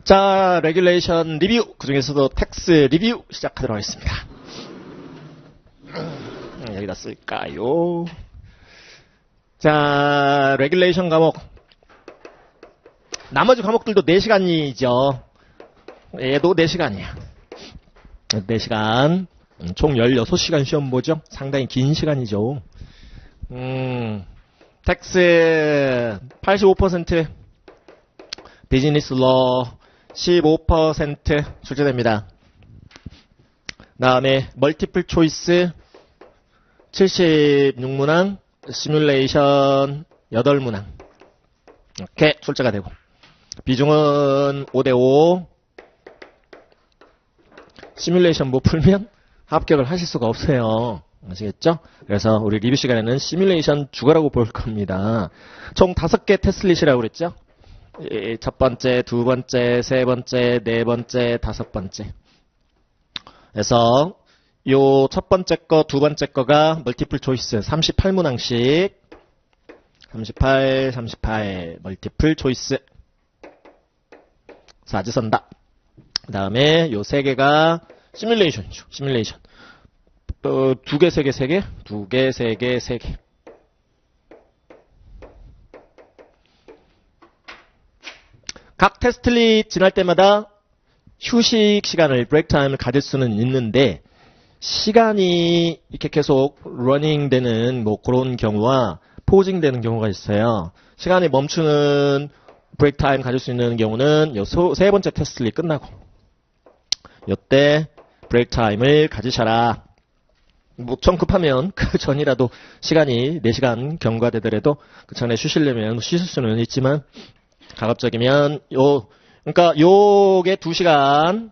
자, 레귤레이션 리뷰, 그 중에서도 텍스 리뷰 시작하도록 하겠습니다. 여기다 쓸까요? 자, 레귤레이션 과목. 나머지 과목들도 4시간이죠. 얘도 4시간이야. 4시간. 총 16시간 시험 보죠. 상당히 긴 시간이죠. 텍스 85%, 비즈니스 러 15% 출제됩니다. 다음에 멀티플 초이스 76문항, 시뮬레이션 8문항 이렇게 출제가 되고, 비중은 5대5. 시뮬레이션 못 풀면 합격을 하실 수가 없어요. 아시겠죠? 그래서 우리 리뷰 시간에는 시뮬레이션 주거라고 볼 겁니다. 총 5개 테스트릿이라고 그랬죠? 첫 번째, 두 번째, 세 번째, 네 번째, 다섯 번째. 그래서 요 첫 번째 거, 두 번째 거가 멀티플 초이스 38문항씩 38 멀티플 초이스 사지선다. 그 다음에 요 세 개가 시뮬레이션이죠. 시뮬레이션. 두 개, 세 개, 세 개, 두 개, 세 개, 세 개. 각 테스트릿 지날 때마다 휴식 시간을, 브레이크 타임을 가질 수는 있는데, 시간이 이렇게 계속 러닝 되는 뭐 그런 경우와 포징 되는 경우가 있어요. 시간이 멈추는 브레이크 타임 가질 수 있는 경우는 요 세 번째 테스트릿 끝나고, 요때 브레이크 타임을 가지셔라. 뭐 좀 급하면 그 전이라도 시간이 4시간 경과되더라도 그 전에 쉬시려면 쉬실 수는 있지만, 가급적이면 그러니까 요게 2시간,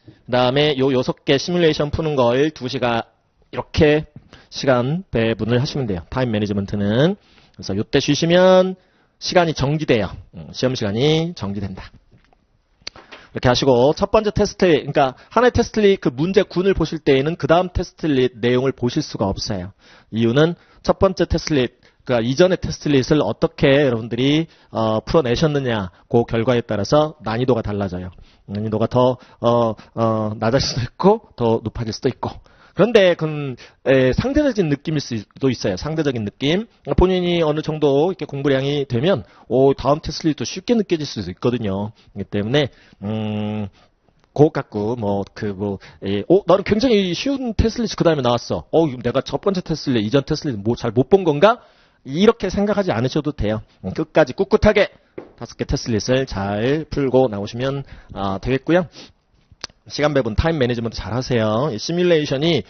그 다음에 요 6개 시뮬레이션 푸는 걸 2시간, 이렇게 시간 배분을 하시면 돼요. 타임 매니지먼트는. 그래서 요때 쉬시면 시간이 정지돼요. 시험 시간이 정지된다. 이렇게 하시고, 첫 번째 테스트, 그러니까 하나의 테스트릿 그 문제군을 보실 때에는 그 다음 테스트릿 내용을 보실 수가 없어요. 이유는 첫 번째 테스트릿, 그러니까 이전의 테스트릿을 어떻게 여러분들이 풀어내셨느냐, 그 결과에 따라서 난이도가 달라져요. 난이도가 더 낮아질 수도 있고 더 높아질 수도 있고. 그런데 그 상대적인 느낌일 수도 있어요. 상대적인 느낌. 본인이 어느 정도 이렇게 공부량이 되면 다음 테스트릿도 쉽게 느껴질 수도 있거든요. 그렇기 때문에 그것 갖고 나는 굉장히 쉬운 테스트릿 그 다음에 나왔어. 내가 첫 번째 테스트릿, 이전 테스트릿 뭐 잘 못 본 건가? 이렇게 생각하지 않으셔도 돼요. 끝까지 꿋꿋하게 5개 테스트릿을 잘 풀고 나오시면 되겠고요. 시간 배분, 타임 매니지먼트 잘 하세요. 시뮬레이션이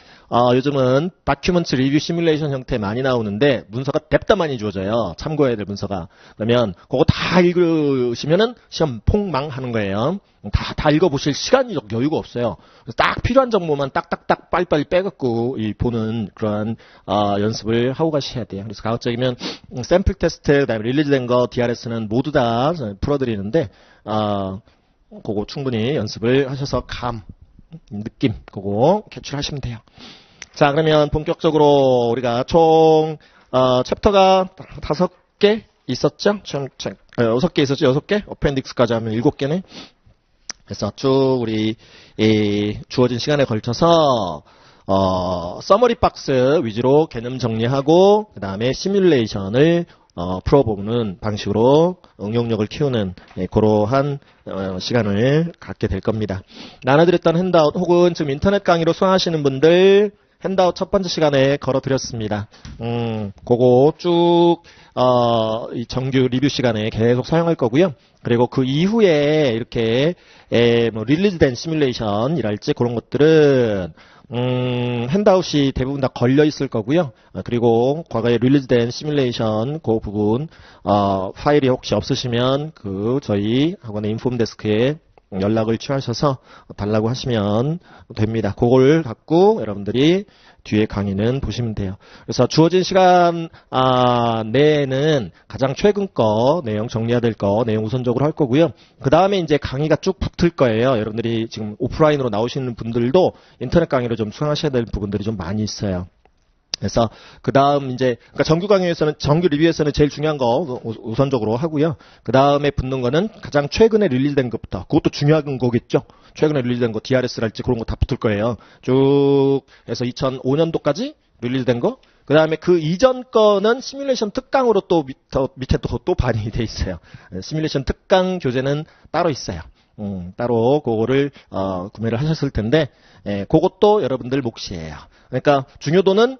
요즘은 다큐먼트 리뷰 시뮬레이션 형태 많이 나오는데 문서가 냅다 많이 주어져요. 참고해야 될 문서가. 그러면 그거 다 읽으시면은 시험 폭망하는 거예요. 다 읽어보실 시간이 여유가 없어요. 그래서 딱 필요한 정보만 딱딱딱 빨리빨리 빼갖고 보는 그런 연습을 하고 가셔야 돼요. 그래서 가급적이면 샘플 테스트, 그다음에 릴리즈된 거, DRS는 모두 다 풀어드리는데 그거 충분히 연습을 하셔서 느낌 그거 캐치하시면 돼요. 자, 그러면 본격적으로 우리가 총 챕터가 5개 있었죠? 6개 있었죠? 6개? 어펜딕스까지 하면 7개네. 그래서 쭉 우리 주어진 시간에 걸쳐서 서머리 박스 위주로 개념 정리하고 그 다음에 시뮬레이션을 풀어보는 방식으로 응용력을 키우는 그러한 시간을 갖게 될 겁니다. 나눠드렸던 핸드아웃 혹은 지금 인터넷 강의로 수강하시는 분들 핸드아웃 첫 번째 시간에 걸어드렸습니다. 그거 쭉 이 정규 리뷰 시간에 계속 사용할 거고요. 그리고 그 이후에 이렇게 릴리즈된 시뮬레이션이랄지 그런 것들은 핸드아웃이 대부분 다 걸려 있을 거고요. 그리고 과거에 릴리즈된 시뮬레이션 그 부분 파일이 혹시 없으시면 저희 학원의 인폼데스크에 연락을 취하셔서 달라고 하시면 됩니다. 그걸 갖고 여러분들이 뒤에 강의는 보시면 돼요. 그래서 주어진 시간 내에는 가장 최근 거 내용 정리해야 될 거 내용 우선적으로 할 거고요. 그 다음에 이제 강의가 쭉 붙을 거예요. 여러분들이 지금 오프라인으로 나오시는 분들도 인터넷 강의로 좀 수강하셔야 될 부분들이 좀 많이 있어요. 그래서 그 다음 이제 그러니까 정규 리뷰에서는 제일 중요한 거 우선적으로 하고요. 그 다음에 붙는 거는 가장 최근에 릴리즈된 것부터. 그것도 중요한 거겠죠. 최근에 릴리즈된 거 DRS랄지 그런 거 다 붙을 거예요. 쭉 해서 2005년도까지 릴리즈된 거. 그 다음에 그 이전 거는 시뮬레이션 특강으로 또 밑에 또 반영이 돼 있어요. 시뮬레이션 특강 교재는 따로 있어요. 따로 그거를 구매를 하셨을 텐데, 그것도 여러분들 몫이에요. 그러니까 중요도는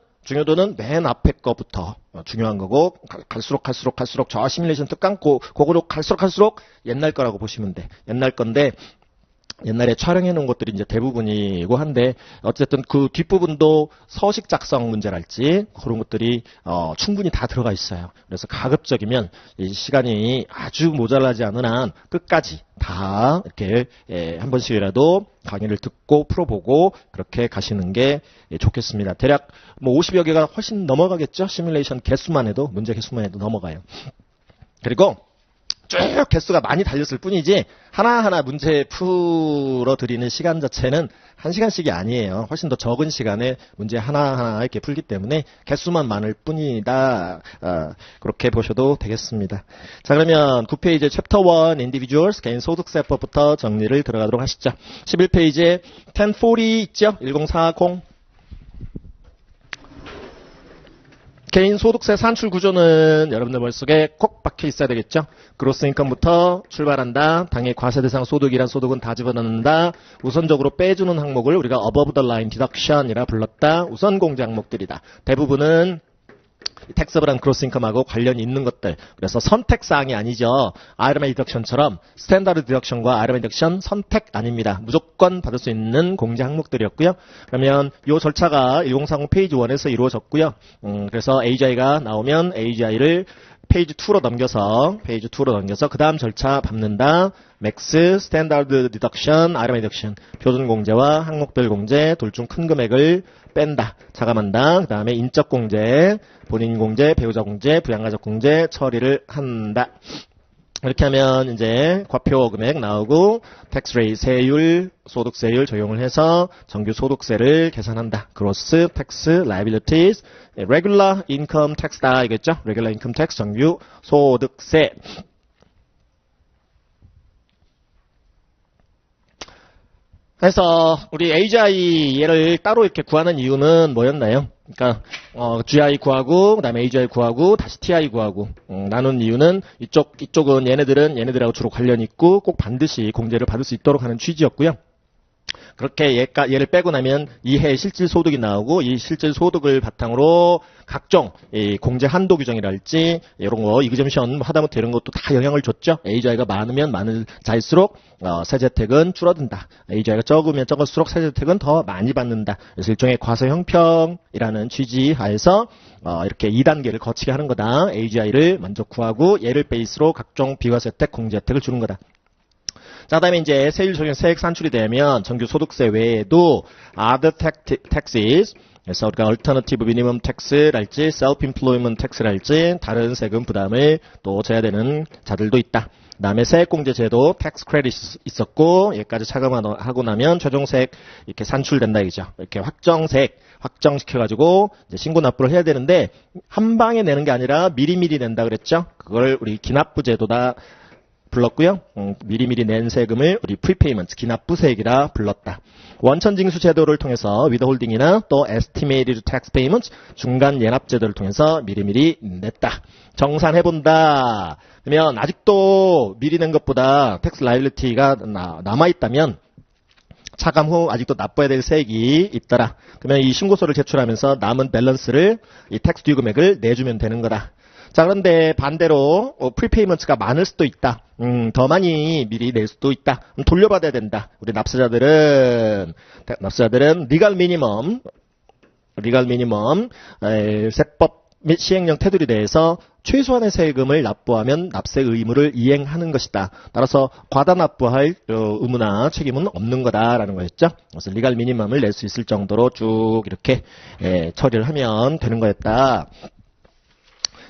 맨 앞에 거부터 중요한 거고, 갈수록 저 시뮬레이션 특강 그거로 갈수록 옛날 거라고 보시면 돼. 옛날 건데 옛날에 촬영해 놓은 것들이 이제 대부분이고 한데, 어쨌든 그 뒷부분도 서식 작성 문제랄지 그런 것들이 충분히 다 들어가 있어요. 그래서 가급적이면 이 시간이 아주 모자라지 않은 한 끝까지 다 이렇게 한 번씩이라도 강의를 듣고 풀어보고 그렇게 가시는 게 좋겠습니다. 대략 뭐 50여 개가 훨씬 넘어가겠죠. 시뮬레이션 개수만 해도, 문제 개수만 해도 넘어가요. 그리고 쭉 개수가 많이 달렸을 뿐이지 하나하나 문제 풀어드리는 시간 자체는 1시간씩이 아니에요. 훨씬 더 적은 시간에 문제 하나하나 이렇게 풀기 때문에 개수만 많을 뿐이다. 그렇게 보셔도 되겠습니다. 자, 그러면 9페이지 챕터 1 Individuals 개인 소득세법부터 정리를 들어가도록 하시죠. 11페이지에 1040 있죠? 1040 개인 소득세 산출 구조는 여러분들 머릿속에 꼭 박혀 있어야 되겠죠. 그로스 인컴부터 출발한다. 당해 과세 대상 소득이란 소득은 다 집어넣는다. 우선적으로 빼주는 항목을 우리가 above the line deduction이라 불렀다. 우선 공제 항목들이다. 대부분은 텍스블한 그로스 인컴하고 관련이 있는 것들. 그래서 선택 사항이 아니죠. RMI 디덕션처럼 스탠다드 디덕션과 RMI 디덕션 선택 아닙니다. 무조건 받을 수 있는 공제 항목들이었고요. 그러면 이 절차가 1040 페이지 1에서 이루어졌고요. 그래서 AGI가 나오면 AGI를 페이지 2로 넘겨서 그 다음 절차 밟는다. 맥스, 스탠다드 디덕션, RMI 디덕션, 표준 공제와 항목별 공제, 둘 중 큰 금액을 뺀다. 차감한다. 그 다음에 인적 공제, 본인 공제, 배우자 공제, 부양가족 공제 처리를 한다. 이렇게 하면 이제 과표 금액 나오고 텍스 레이 세율, 소득세율 적용을 해서 정규 소득세를 계산한다. 그로스 텍스 라이빌리티스, 레귤러 인컴 텍스다 이겠죠? 레귤러 인컴 텍스 정규 소득세. 그래서 우리 AGI 얘를 따로 이렇게 구하는 이유는 뭐였나요? 그러니까 GI 구하고 그다음에 AGI 구하고 다시 TI 구하고 나눈 이유는 이쪽은 얘네들하고 주로 관련이 있고 꼭 반드시 공제를 받을 수 있도록 하는 취지였고요. 그렇게 얘를 빼고 나면 이해 실질 소득이 나오고 이 실질 소득을 바탕으로 각종 공제 한도 규정이랄지 이런 거 이그젬션 하다못해 이런 것도 다 영향을 줬죠. AGI가 많으면 많은 자일수록 세제 혜택은 줄어든다. AGI가 적으면 적을수록 세제 혜택은 더 많이 받는다. 그래서 일종의 과세 형평이라는 취지 하에서 이렇게 2단계를 거치게 하는 거다. AGI를 먼저 구하고 얘를 베이스로 각종 비과세 혜택, 공제 혜택을 주는 거다. 자, 그 다음에 이제 세율 적용 세액 산출이 되면 정규 소득세 외에도 other taxes, 그래서 우리가 alternative minimum tax랄지 self-employment tax랄지 다른 세금 부담을 또 져야 되는 자들도 있다. 그 다음에 세액공제 제도 tax credit 있었고 얘까지 차감하고 나면 최종세액 이렇게 산출된다 이죠. 이렇게 확정시켜가지고 이제 신고 납부를 해야 되는데 한 방에 내는 게 아니라 미리미리 낸다 그랬죠. 그걸 우리 기납부 제도다 불렀고요. 미리미리 낸 세금을 우리 프리페이먼트, 기납부세액이라 불렀다. 원천징수 제도를 통해서 위드홀딩이나 또 에스티메이티드 텍스 페이먼트, 중간 예납 제도를 통해서 미리미리 냈다. 정산해본다. 그러면 아직도 미리 낸 것보다 텍스 라이빌리티가 남아있다면 차감 후 아직도 납부해야 될 세액이 있더라. 그러면 이 신고서를 제출하면서 남은 밸런스를 이 텍스 듀 금액을 내주면 되는 거다. 자, 그런데 반대로 프리페이먼트가 많을 수도 있다. 더 많이 미리 낼 수도 있다. 돌려받아야 된다. 우리 납세자들은 리갈 미니멈 세법 및 시행령 테두리 내에서 최소한의 세금을 납부하면 납세 의무를 이행하는 것이다. 따라서 과다 납부할 의무나 책임은 없는 거다라는 거였죠. 그래서 리갈 미니멈을 낼 수 있을 정도로 쭉 이렇게 처리를 하면 되는 거였다.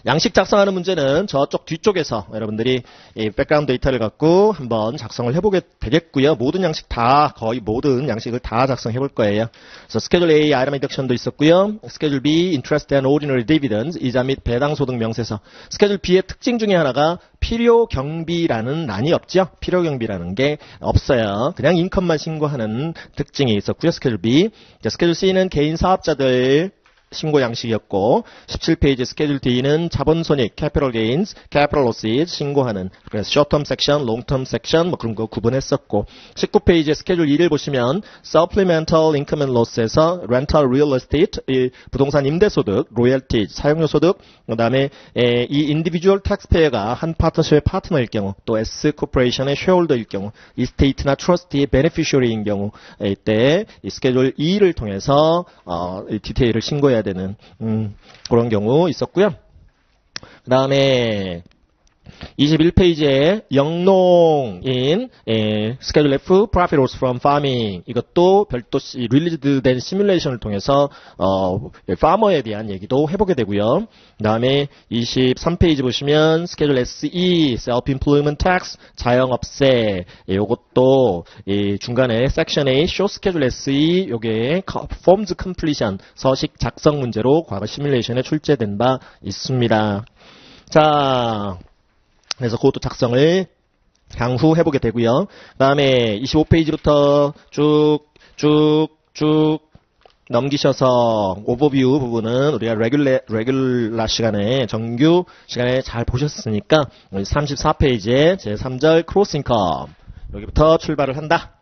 양식 작성하는 문제는 저쪽 뒤쪽에서 여러분들이 이 백그라운드 데이터를 갖고 한번 작성을 해보게 되겠고요. 모든 양식 다, 거의 모든 양식을 다 작성해 볼 거예요. 그래서 스케줄 A 아이템 인덕션도 있었고요. 스케줄 B interest and ordinary dividends 이자 및 배당 소득 명세서. 스케줄 B의 특징 중에 하나가 필요 경비라는 란이 없죠. 필요 경비라는 게 없어요. 그냥 인컴만 신고하는 특징이 있었고요. 스케줄 B. 스케줄 C는 개인 사업자들 신고 양식이었고 17페이지 스케줄 D는 자본손익, capital gains, capital losses 신고하는 그래서 short-term section, long-term section 뭐 그런 거 구분했었고 19페이지 스케줄 2를 보시면 supplemental income and loss에서 rental real estate, 이 부동산 임대소득, royalty, 사용료 소득, 그 다음에 이 individual taxpayer가 한 파트너십의 파트너일 경우 또 S corporation의 shareholder일 경우 이스테이트나 트러스티의 beneficiary인 경우 이때 이 스케줄 2를 통해서 이 디테일을 신고해야 되는 그런 경우 있었고요. 그 다음에 21페이지에 영농인 스케줄 F, Profit Loss from Farming 이것도 별도 릴리즈된 시뮬레이션을 통해서 파머에 대한 얘기도 해보게 되고요. 그 다음에 23페이지 보시면 스케줄 SE, Self-Employment Tax, 자영업세 요것도 중간에 섹션 A, Show Schedule SE 요게 Forms Completion 서식 작성 문제로 과거 시뮬레이션에 출제된 바 있습니다. 자, 그래서 그것도 작성을 향후 해보게 되고요. 그 다음에 25페이지부터 쭉 넘기셔서 오버뷰 부분은 우리가 레귤라 시간에 정규 시간에 잘 보셨으니까 34페이지에 제3절 크로스 인컴 여기부터 출발을 한다.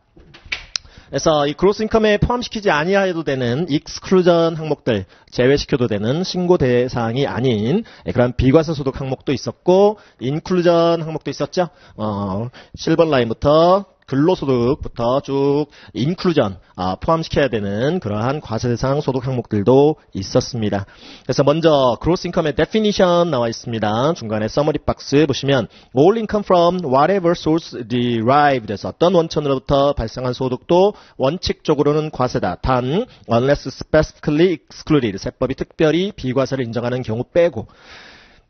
그래서 이 크로스 인컴에 포함시키지 아니해도 되는 익스클루전 항목들 제외시켜도 되는 신고 대상이 아닌 그런 비과세 소득 항목도 있었고 인클루전 항목도 있었죠. 7번 라인부터 근로소득부터 쭉 인클루전 포함시켜야 되는 그러한 과세대상 소득 항목들도 있었습니다. 그래서 먼저 gross income의 definition 나와 있습니다. 중간에 summary 박스 보시면 all income from whatever source derived 에서 어떤 원천으로부터 발생한 소득도 원칙적으로는 과세다. 단 unless specifically excluded 세법이 특별히 비과세를 인정하는 경우 빼고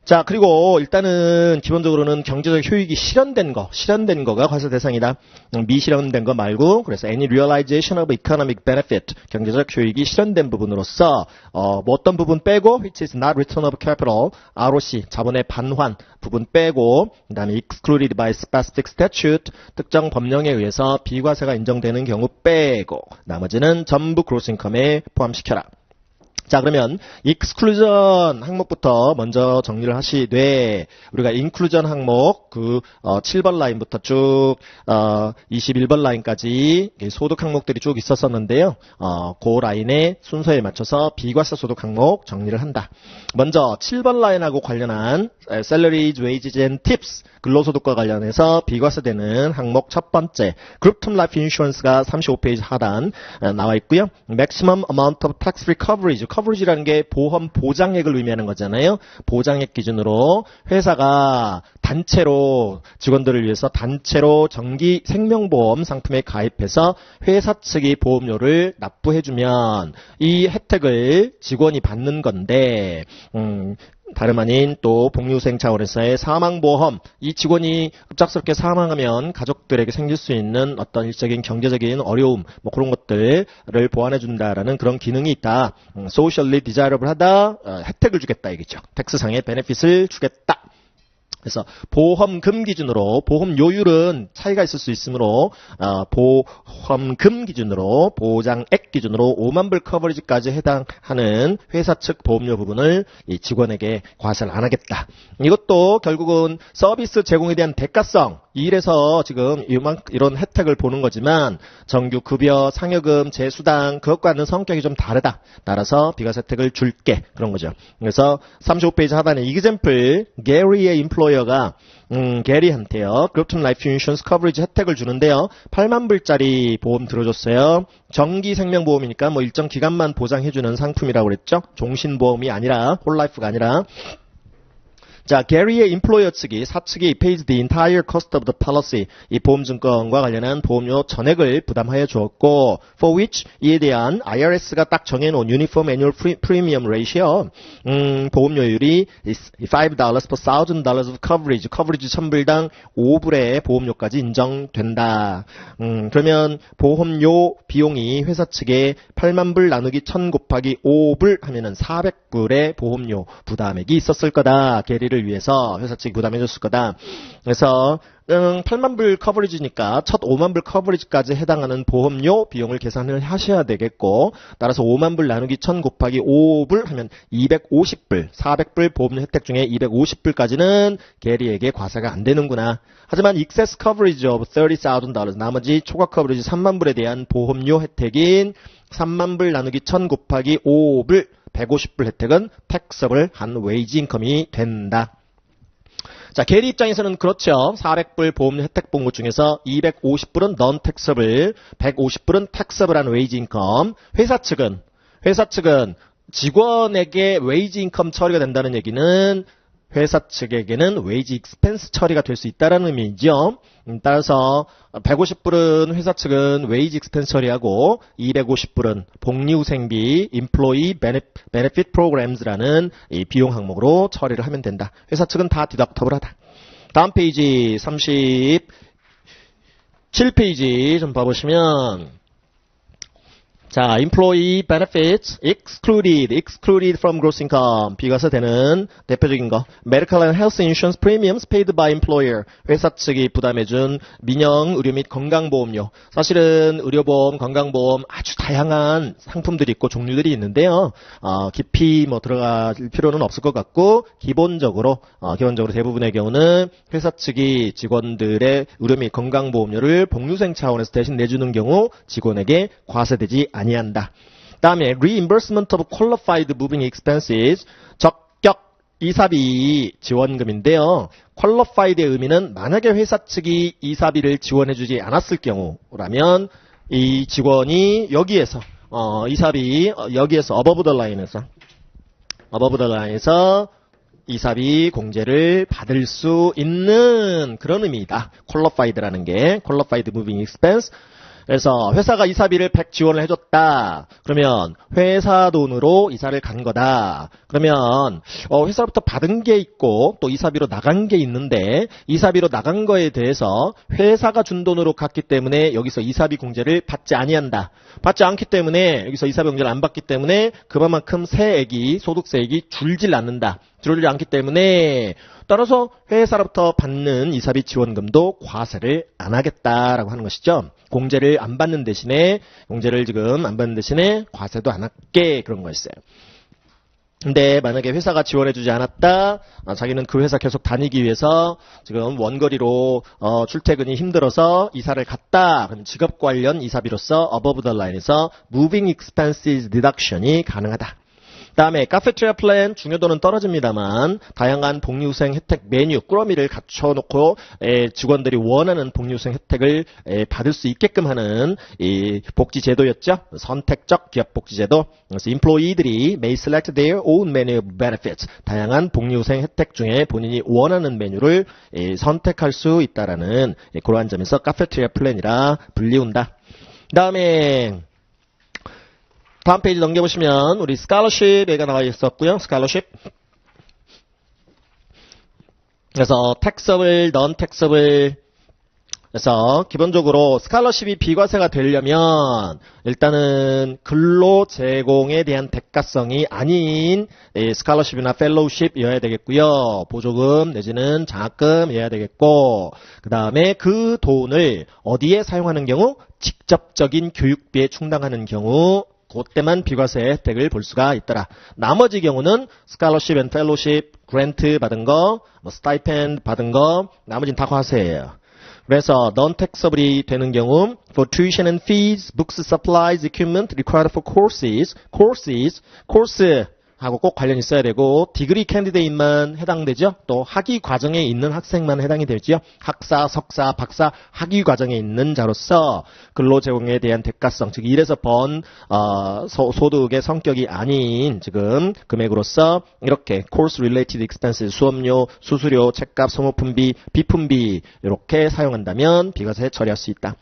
자, 그리고 일단은 기본적으로는 경제적 효익이 실현된 거가 과세 대상이다. 미실현된 거 말고 그래서 any realization of economic benefit 경제적 효익이 실현된 부분으로서 뭐 어떤 부분 빼고 which is not return of capital ROC 자본의 반환 부분 빼고 그다음에 excluded by specific statute 특정 법령에 의해서 비과세가 인정되는 경우 빼고 나머지는 전부 gross income에 포함시켜라. 자, 그러면 익스클루전 항목부터 먼저 정리를 하시되 우리가 인클루전 항목 7번 라인부터 쭉 21번 라인까지 소득 항목들이 쭉 있었었는데요. 그 라인의 순서에 맞춰서 비과세 소득 항목 정리를 한다. 먼저 7번 라인하고 관련한 salaries, wages and tips 근로소득과 관련해서 비과세되는 항목 첫 번째 그룹 텀 라이프 인슈런스가 35페이지 하단 나와 있고요. maximum amount of tax free coverage 커버리지라는 게 보험 보장액을 의미하는 거잖아요. 보장액 기준으로 회사가 단체로 직원들을 위해서 단체로 정기 생명보험 상품에 가입해서 회사 측이 보험료를 납부해주면 이 혜택을 직원이 받는 건데 다름 아닌 또 복리후생 차원에서의 사망보험 이 직원이 급작스럽게 사망하면 가족들에게 생길 수 있는 어떤 일적인 경제적인 어려움 뭐 그런 것들을 보완해준다라는 그런 기능이 있다. socially desirable 하다 혜택을 주겠다 이겠죠. 텍스상의 베네핏을 주겠다. 그래서 보험금 기준으로 보험료율은 차이가 있을 수 있으므로 보험금 기준으로 보장액 기준으로 5만 불 커버리지까지 해당하는 회사 측 보험료 부분을 이 직원에게 과세를 안 하겠다. 이것도 결국은 서비스 제공에 대한 대가성 일에서 지금 이런 혜택을 보는 거지만 정규 급여, 상여금, 재수당 그것과는 성격이 좀 다르다. 따라서 비과세 혜택을 줄게 그런 거죠. 그래서 35페이지 하단에 example 게리의 임플로이어가 게리한테요. 그룹 라이프 인슈런스 커버리지 혜택을 주는데요. 8만 불짜리 보험 들어줬어요. 정기 생명보험이니까 뭐 일정 기간만 보장해주는 상품이라고 그랬죠. 종신보험이 아니라 홀라이프가 아니라 자, 게리의 employer 측이 사측이 pays the entire cost of the policy 이 보험증권과 관련한 보험료 전액을 부담하여 주었고 for which 이에 대한 IRS가 딱 정해놓은 uniform annual premium ratio 보험료율이 $5 per $1,000 of coverage 1000불당 5불의 보험료까지 인정된다. 그러면 보험료 비용이 회사 측에 8만불 나누기 1000 곱하기 5불 하면은 400불의 보험료 부담액이 있었을 거다. 게리를 위해서 회사 측이 부담해줬을 거다. 그래서 8만불 커버리지니까 첫 5만불 커버리지까지 해당하는 보험료 비용을 계산을 하셔야 되겠고 따라서 5만불 나누기 1000 곱하기 5불 하면 250불 400불 보험료 혜택 중에 250불까지는 게리에게 과세가 안 되는구나. 하지만 excess coverage of $30,000 나머지 초과 커버리지 3만불에 대한 보험료 혜택인 3만불 나누기 1000 곱하기 5불 150불 혜택은 taxable 한 웨이지 인컴이 된다. 자, 게리 입장에서는 그렇죠. 400불 보험료 혜택 본 것 중에서 250불은 non-taxable, 150불은 taxable한 웨이지 인컴. 회사 측은 직원에게 웨이지 인컴 처리가 된다는 얘기는 회사 측에게는 웨이지 익스펜스 처리가 될 수 있다는 의미죠. 따라서 150불은 회사 측은 웨이지 익스펜스 처리하고 250불은 복리후생비 Employee Benefit Programs라는 이 비용 항목으로 처리를 하면 된다. 회사 측은 다 디덕터블하다. 다음 페이지 37페이지 좀 봐보시면 자, employee benefits excluded from gross income 비과세되는 대표적인 거 medical and health insurance premiums paid by employer 회사 측이 부담해준 민영 의료 및 건강보험료. 사실은 의료보험, 건강보험 아주 다양한 상품들이 있고 종류들이 있는데요. 깊이 들어갈 필요는 없을 것 같고 기본적으로 대부분의 경우는 회사 측이 직원들의 의료 및 건강보험료를 복리후생 차원에서 대신 내주는 경우 직원에게 과세되지 아니한다. 다음에 reimbursement of qualified moving expenses 적격 이사비 지원금인데요. qualified의 의미는 만약에 회사 측이 이사비를 지원해주지 않았을 경우라면 이 직원이 여기에서 이사비 여기에서 above the line에서 이사비 공제를 받을 수 있는 그런 의미이다. qualified라는 게 qualified moving expense. 그래서 회사가 이사비를 100 지원을 해줬다. 그러면 회사 돈으로 이사를 간 거다. 그러면 회사로부터 받은 게 있고 또 이사비로 나간 게 있는데 이사비로 나간 거에 대해서 회사가 준 돈으로 갔기 때문에 여기서 이사비 공제를 받지 아니한다. 받지 않기 때문에 여기서 이사비 공제를 안 받기 때문에 그만큼 세액이 소득세액이 줄질 않는다. 줄지 않기 때문에 따라서 회사로부터 받는 이사비 지원금도 과세를 안 하겠다라고 하는 것이죠. 공제를 안 받는 대신에 과세도 안 할게 그런 거였어요. 근데 만약에 회사가 지원해주지 않았다, 자기는 그 회사 계속 다니기 위해서 지금 원거리로 출퇴근이 힘들어서 이사를 갔다. 그럼 직업 관련 이사비로서 above the line에서 moving expenses deduction이 가능하다. 다음에 카페테리아 플랜 중요도는 떨어집니다만 다양한 복리후생 혜택 메뉴 꾸러미를 갖춰놓고 직원들이 원하는 복리후생 혜택을 받을 수 있게끔 하는 이 복지제도였죠. 선택적 기업복지제도. 그래서 employee들이 may select their own menu of benefits. 다양한 복리후생 혜택 중에 본인이 원하는 메뉴를 선택할 수 있다라는 그러한 점에서 카페테리아 플랜이라 불리운다. 다음에 다음 페이지 넘겨보시면 우리 scholarship 얘가 나와 있었고요. scholarship. 그래서 taxable, non-taxable. 그래서 기본적으로 scholarship이 비과세가 되려면 일단은 근로 제공에 대한 대가성이 아닌 scholarship이나 fellowship이어야 되겠고요. 보조금 내지는 장학금이어야 되겠고 그 다음에 그 돈을 어디에 사용하는 경우? 직접적인 교육비에 충당하는 경우 그때만 비과세 혜택을 볼 수가 있더라. 나머지 경우는 scholarship and fellowship, grant 받은 거, stipend 받은 거, 나머지는 다 과세예요. 그래서 non-taxable이 되는 경우 for tuition and fees, books, supplies, equipment required for course 하고 꼭 관련 있어야 되고 디그리 캔디데이트만 해당되죠. 또 학위 과정에 있는 학생만 해당이 되죠. 학사, 석사, 박사 학위 과정에 있는 자로서 근로 제공에 대한 대가성, 즉 일에서 번 소득의 성격이 아닌 지금 금액으로서 이렇게 course related expenses, 수업료, 수수료, 책값, 소모품비, 비품비 이렇게 사용한다면 비과세 처리할 수 있다.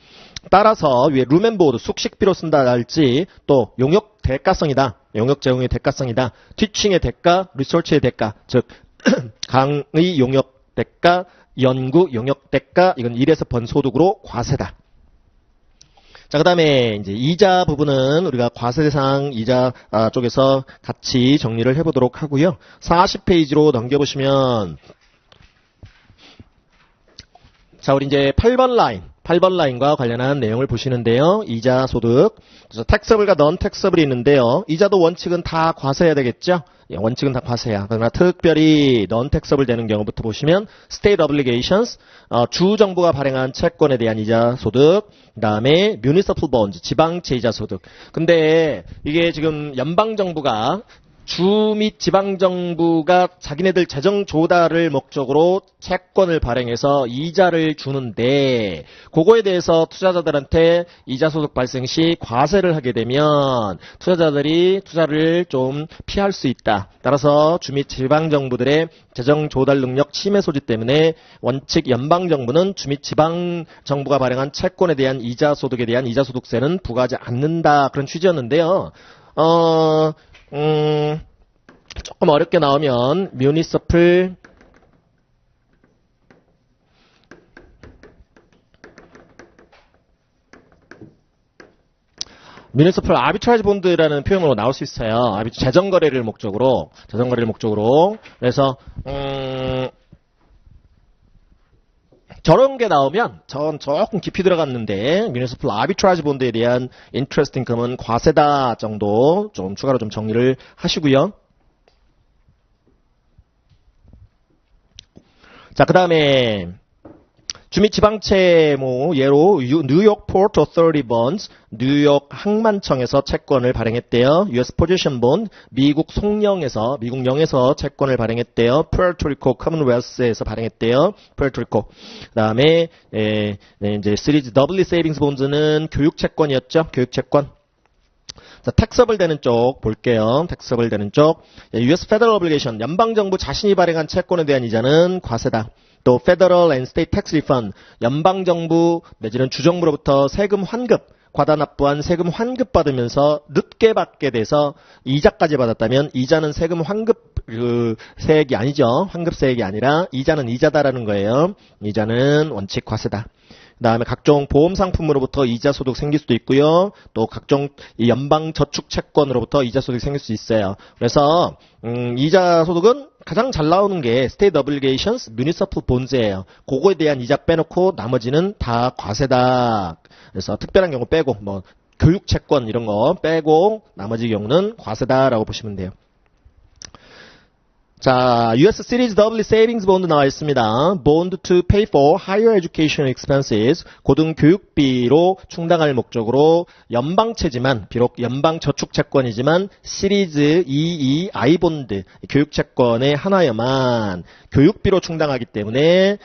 따라서 위에 룸앤보드 숙식비로 쓴다 할지 또 용역 대가성이다. 용역 제공의 대가성이다. 티칭의 대가, 리서치의 대가, 즉 강의 용역 대가, 연구 용역 대가, 이건 일에서 번 소득으로 과세다. 자, 그 다음에 이제 이자 부분은 우리가 과세 대상 이자 쪽에서 같이 정리를 해보도록 하고요. 40페이지로 넘겨보시면 자, 우리 이제 8번 라인과 관련한 내용을 보시는데요. 이자 소득. 그래서 택서블과 넌 택서블이 있는데요. 이자도 원칙은 다 과세해야 되겠죠? 예, 원칙은 다 과세야. 그러나 특별히 넌 택서블 되는 경우부터 보시면 state obligations, 주 정부가 발행한 채권에 대한 이자 소득, 그다음에 municipal bonds, 지방채 이자 소득. 근데 이게 지금 연방 정부가 주 및 지방정부가 자기네들 재정 조달을 목적으로 채권을 발행해서 이자를 주는데 그거에 대해서 투자자들한테 이자 소득 발생 시 과세를 하게 되면 투자자들이 투자를 좀 피할 수 있다. 따라서 주 및 지방정부들의 재정 조달 능력 침해 소지 때문에 원칙 연방정부는 주 및 지방정부가 발행한 채권에 대한 이자 소득에 대한 이자 소득세는 부과하지 않는다. 그런 취지였는데요. 조금 어렵게 나오면 municipal arbitrage bond라는 표현으로 나올 수 있어요. 재정 거래를 목적으로. 그래서 저런 게 나오면 전 조금 깊이 들어갔는데 municipal arbitrage bond에 대한 interest income은 과세다 정도 좀 추가로 좀 정리를 하시고요. 자, 그 다음에 주 및 지방채 예로 뉴욕 포트 어서리티 bonds, 뉴욕 항만청에서 채권을 발행했대요. US 포지션 본드, 미국 영에서 채권을 발행했대요. 푸에르토리코 커먼웰스에서 발행했대요. 푸에르토리코. 그다음에 이제 시리즈 더블리 세이빙스 본즈는 교육 채권이었죠. 교육 채권. 자, 택서블 되는 쪽 볼게요. 택서블 되는 쪽. US Federal Obligation, 연방정부 자신이 발행한 채권에 대한 이자는 과세다. 또 Federal and State Tax Refund, 연방정부 내지는 주정부로부터 세금 환급, 과다 납부한 세금 환급 받으면서 늦게 받게 돼서 이자까지 받았다면 이자는 세금 환급 세액이 아니죠. 환급세액이 아니라 이자는 이자다라는 거예요. 이자는 원칙 과세다. 그 다음에 각종 보험 상품으로부터 이자 소득 생길 수도 있고요. 또 각종 연방 저축 채권으로부터 이자 소득이 생길 수 있어요. 그래서 이자 소득은 가장 잘 나오는 게 State Obligations, Municipal Bonds예요. 그거에 대한 이자 빼놓고 나머지는 다 과세다. 그래서 특별한 경우 빼고 교육 채권 이런 거 빼고 나머지 경우는 과세다라고 보시면 돼요. 자, US Series Doubly Savings Bond 나와 있습니다. Bond to pay for higher education expenses. 고등교육비로 충당할 목적으로 연방채지만, 비록 연방저축채권이지만 시리즈 22I 본드, 교육채권의 하나여만 교육비로 충당하기 때문에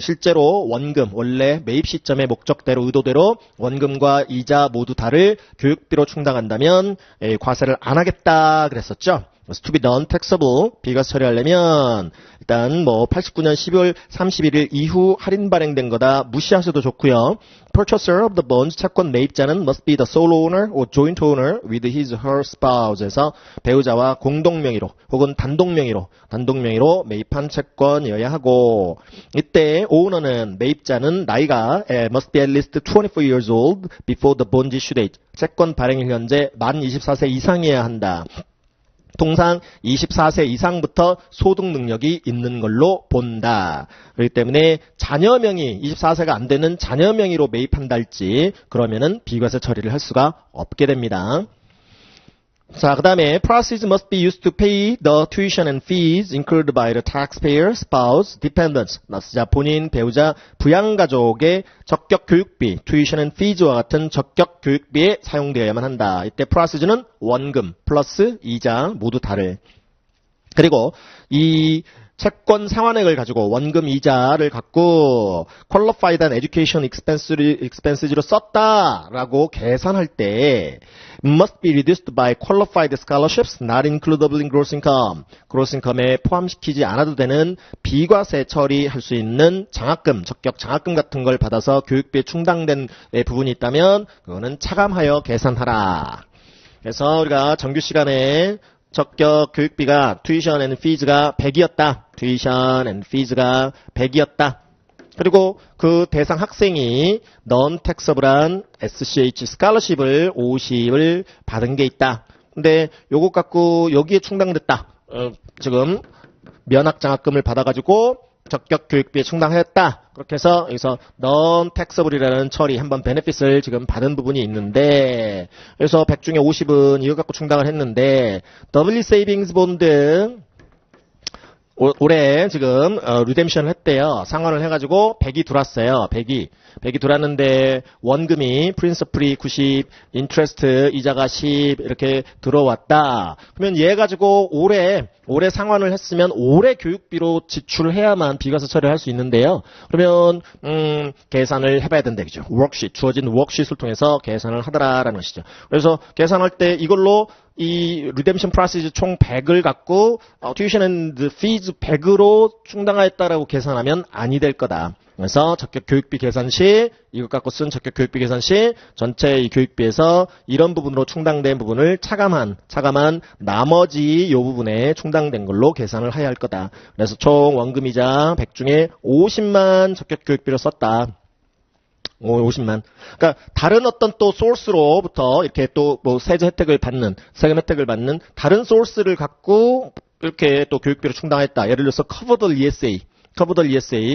실제로 원금, 원래 매입 시점의 목적대로 의도대로 원금과 이자 모두 다를 교육비로 충당한다면 과세를 안 하겠다 그랬었죠. to be non-taxable, 비과세 처리하려면 일단 89년 12월 31일 이후 할인 발행된 거다 무시하셔도 좋고요. Purchaser of the bonds, 채권 매입자는 must be the sole owner or joint owner with his or her spouse에서 배우자와 공동명의로 혹은 단독명의로 매입한 채권이어야 하고 이때 owner는 매입자는 나이가 must be at least 24 years old before the bond issue date. 채권 발행일 현재 만 24세 이상이어야 한다. 통상 24세 이상부터 소득 능력이 있는 걸로 본다. 그렇기 때문에 자녀 명의, 24세가 안 되는 자녀 명의로 매입한다 할지 그러면은 비과세 처리를 할 수가 없게 됩니다. 자, 그 다음에 proceeds must be used to pay the tuition and fees incurred by the taxpayer, spouse, dependents. 자, 본인, 배우자, 부양가족의 적격 교육비, tuition and fees와 같은 적격 교육비에 사용되어야만 한다. 이때 proceeds는 원금 플러스 이자 모두 다를. 그리고 이 채권 상환액을 가지고 원금 이자를 갖고 qualified education expenses로 썼다라고 계산할 때 must be reduced by qualified scholarships not includable in gross income. gross income에 포함시키지 않아도 되는 비과세 처리할 수 있는 장학금, 적격 장학금 같은 걸 받아서 교육비에 충당된 부분이 있다면 그거는 차감하여 계산하라. 그래서 우리가 정규 시간에 적격 교육비가 tuition and fees가 100이었다. tuition and fees가 100이었다. 그리고 그 대상 학생이 non-taxable한 SCH scholarship을 50을 받은 게 있다. 근데 요것 갖고 여기에 충당됐다. 지금 면학 장학금을 받아가지고 적격 교육비에 충당했다. 그렇게 해서 여기서 non-taxable이라는 처리 한번 베네핏을 지금 받은 부분이 있는데 그래서 100 중에 50은 이거 갖고 충당을 했는데 더블리 세이빙스 본드 올해 지금 리뎀션을 했대요. 상환을 해가지고 100이 들어왔어요. 100이 들어왔는데 원금이 프린서플이 90, 인트레스트 이자가 10 이렇게 들어왔다. 그러면 얘 가지고 올해 상환을 했으면 올해 교육비로 지출해야만 비과세 처리를 할 수 있는데요. 그러면 계산을 해봐야 된다. 그죠? 워크시트, 주어진 워크시트를 통해서 계산을 하더라라는 것이죠. 그래서 계산할 때 이걸로 이 리뎀션 프로시즈 총 100을 갖고 tuition and fees 100으로 충당하였다라고 계산하면 아니 될 거다. 그래서 적격 교육비 계산 시 이것 갖고 쓴 적격 교육비 계산 시 전체 이 교육비에서 이런 부분으로 충당된 부분을 차감한 나머지 이 부분에 충당된 걸로 계산을 해야 할 거다. 그래서 총 원금이자 100 중에 50만 적격 교육비로 썼다. 50만. 그러니까 다른 어떤 또 소스로부터 이렇게 또 뭐 세금 혜택을 받는 다른 소스를 갖고 이렇게 또 교육비로 충당했다. 예를 들어서 커버덜 ESA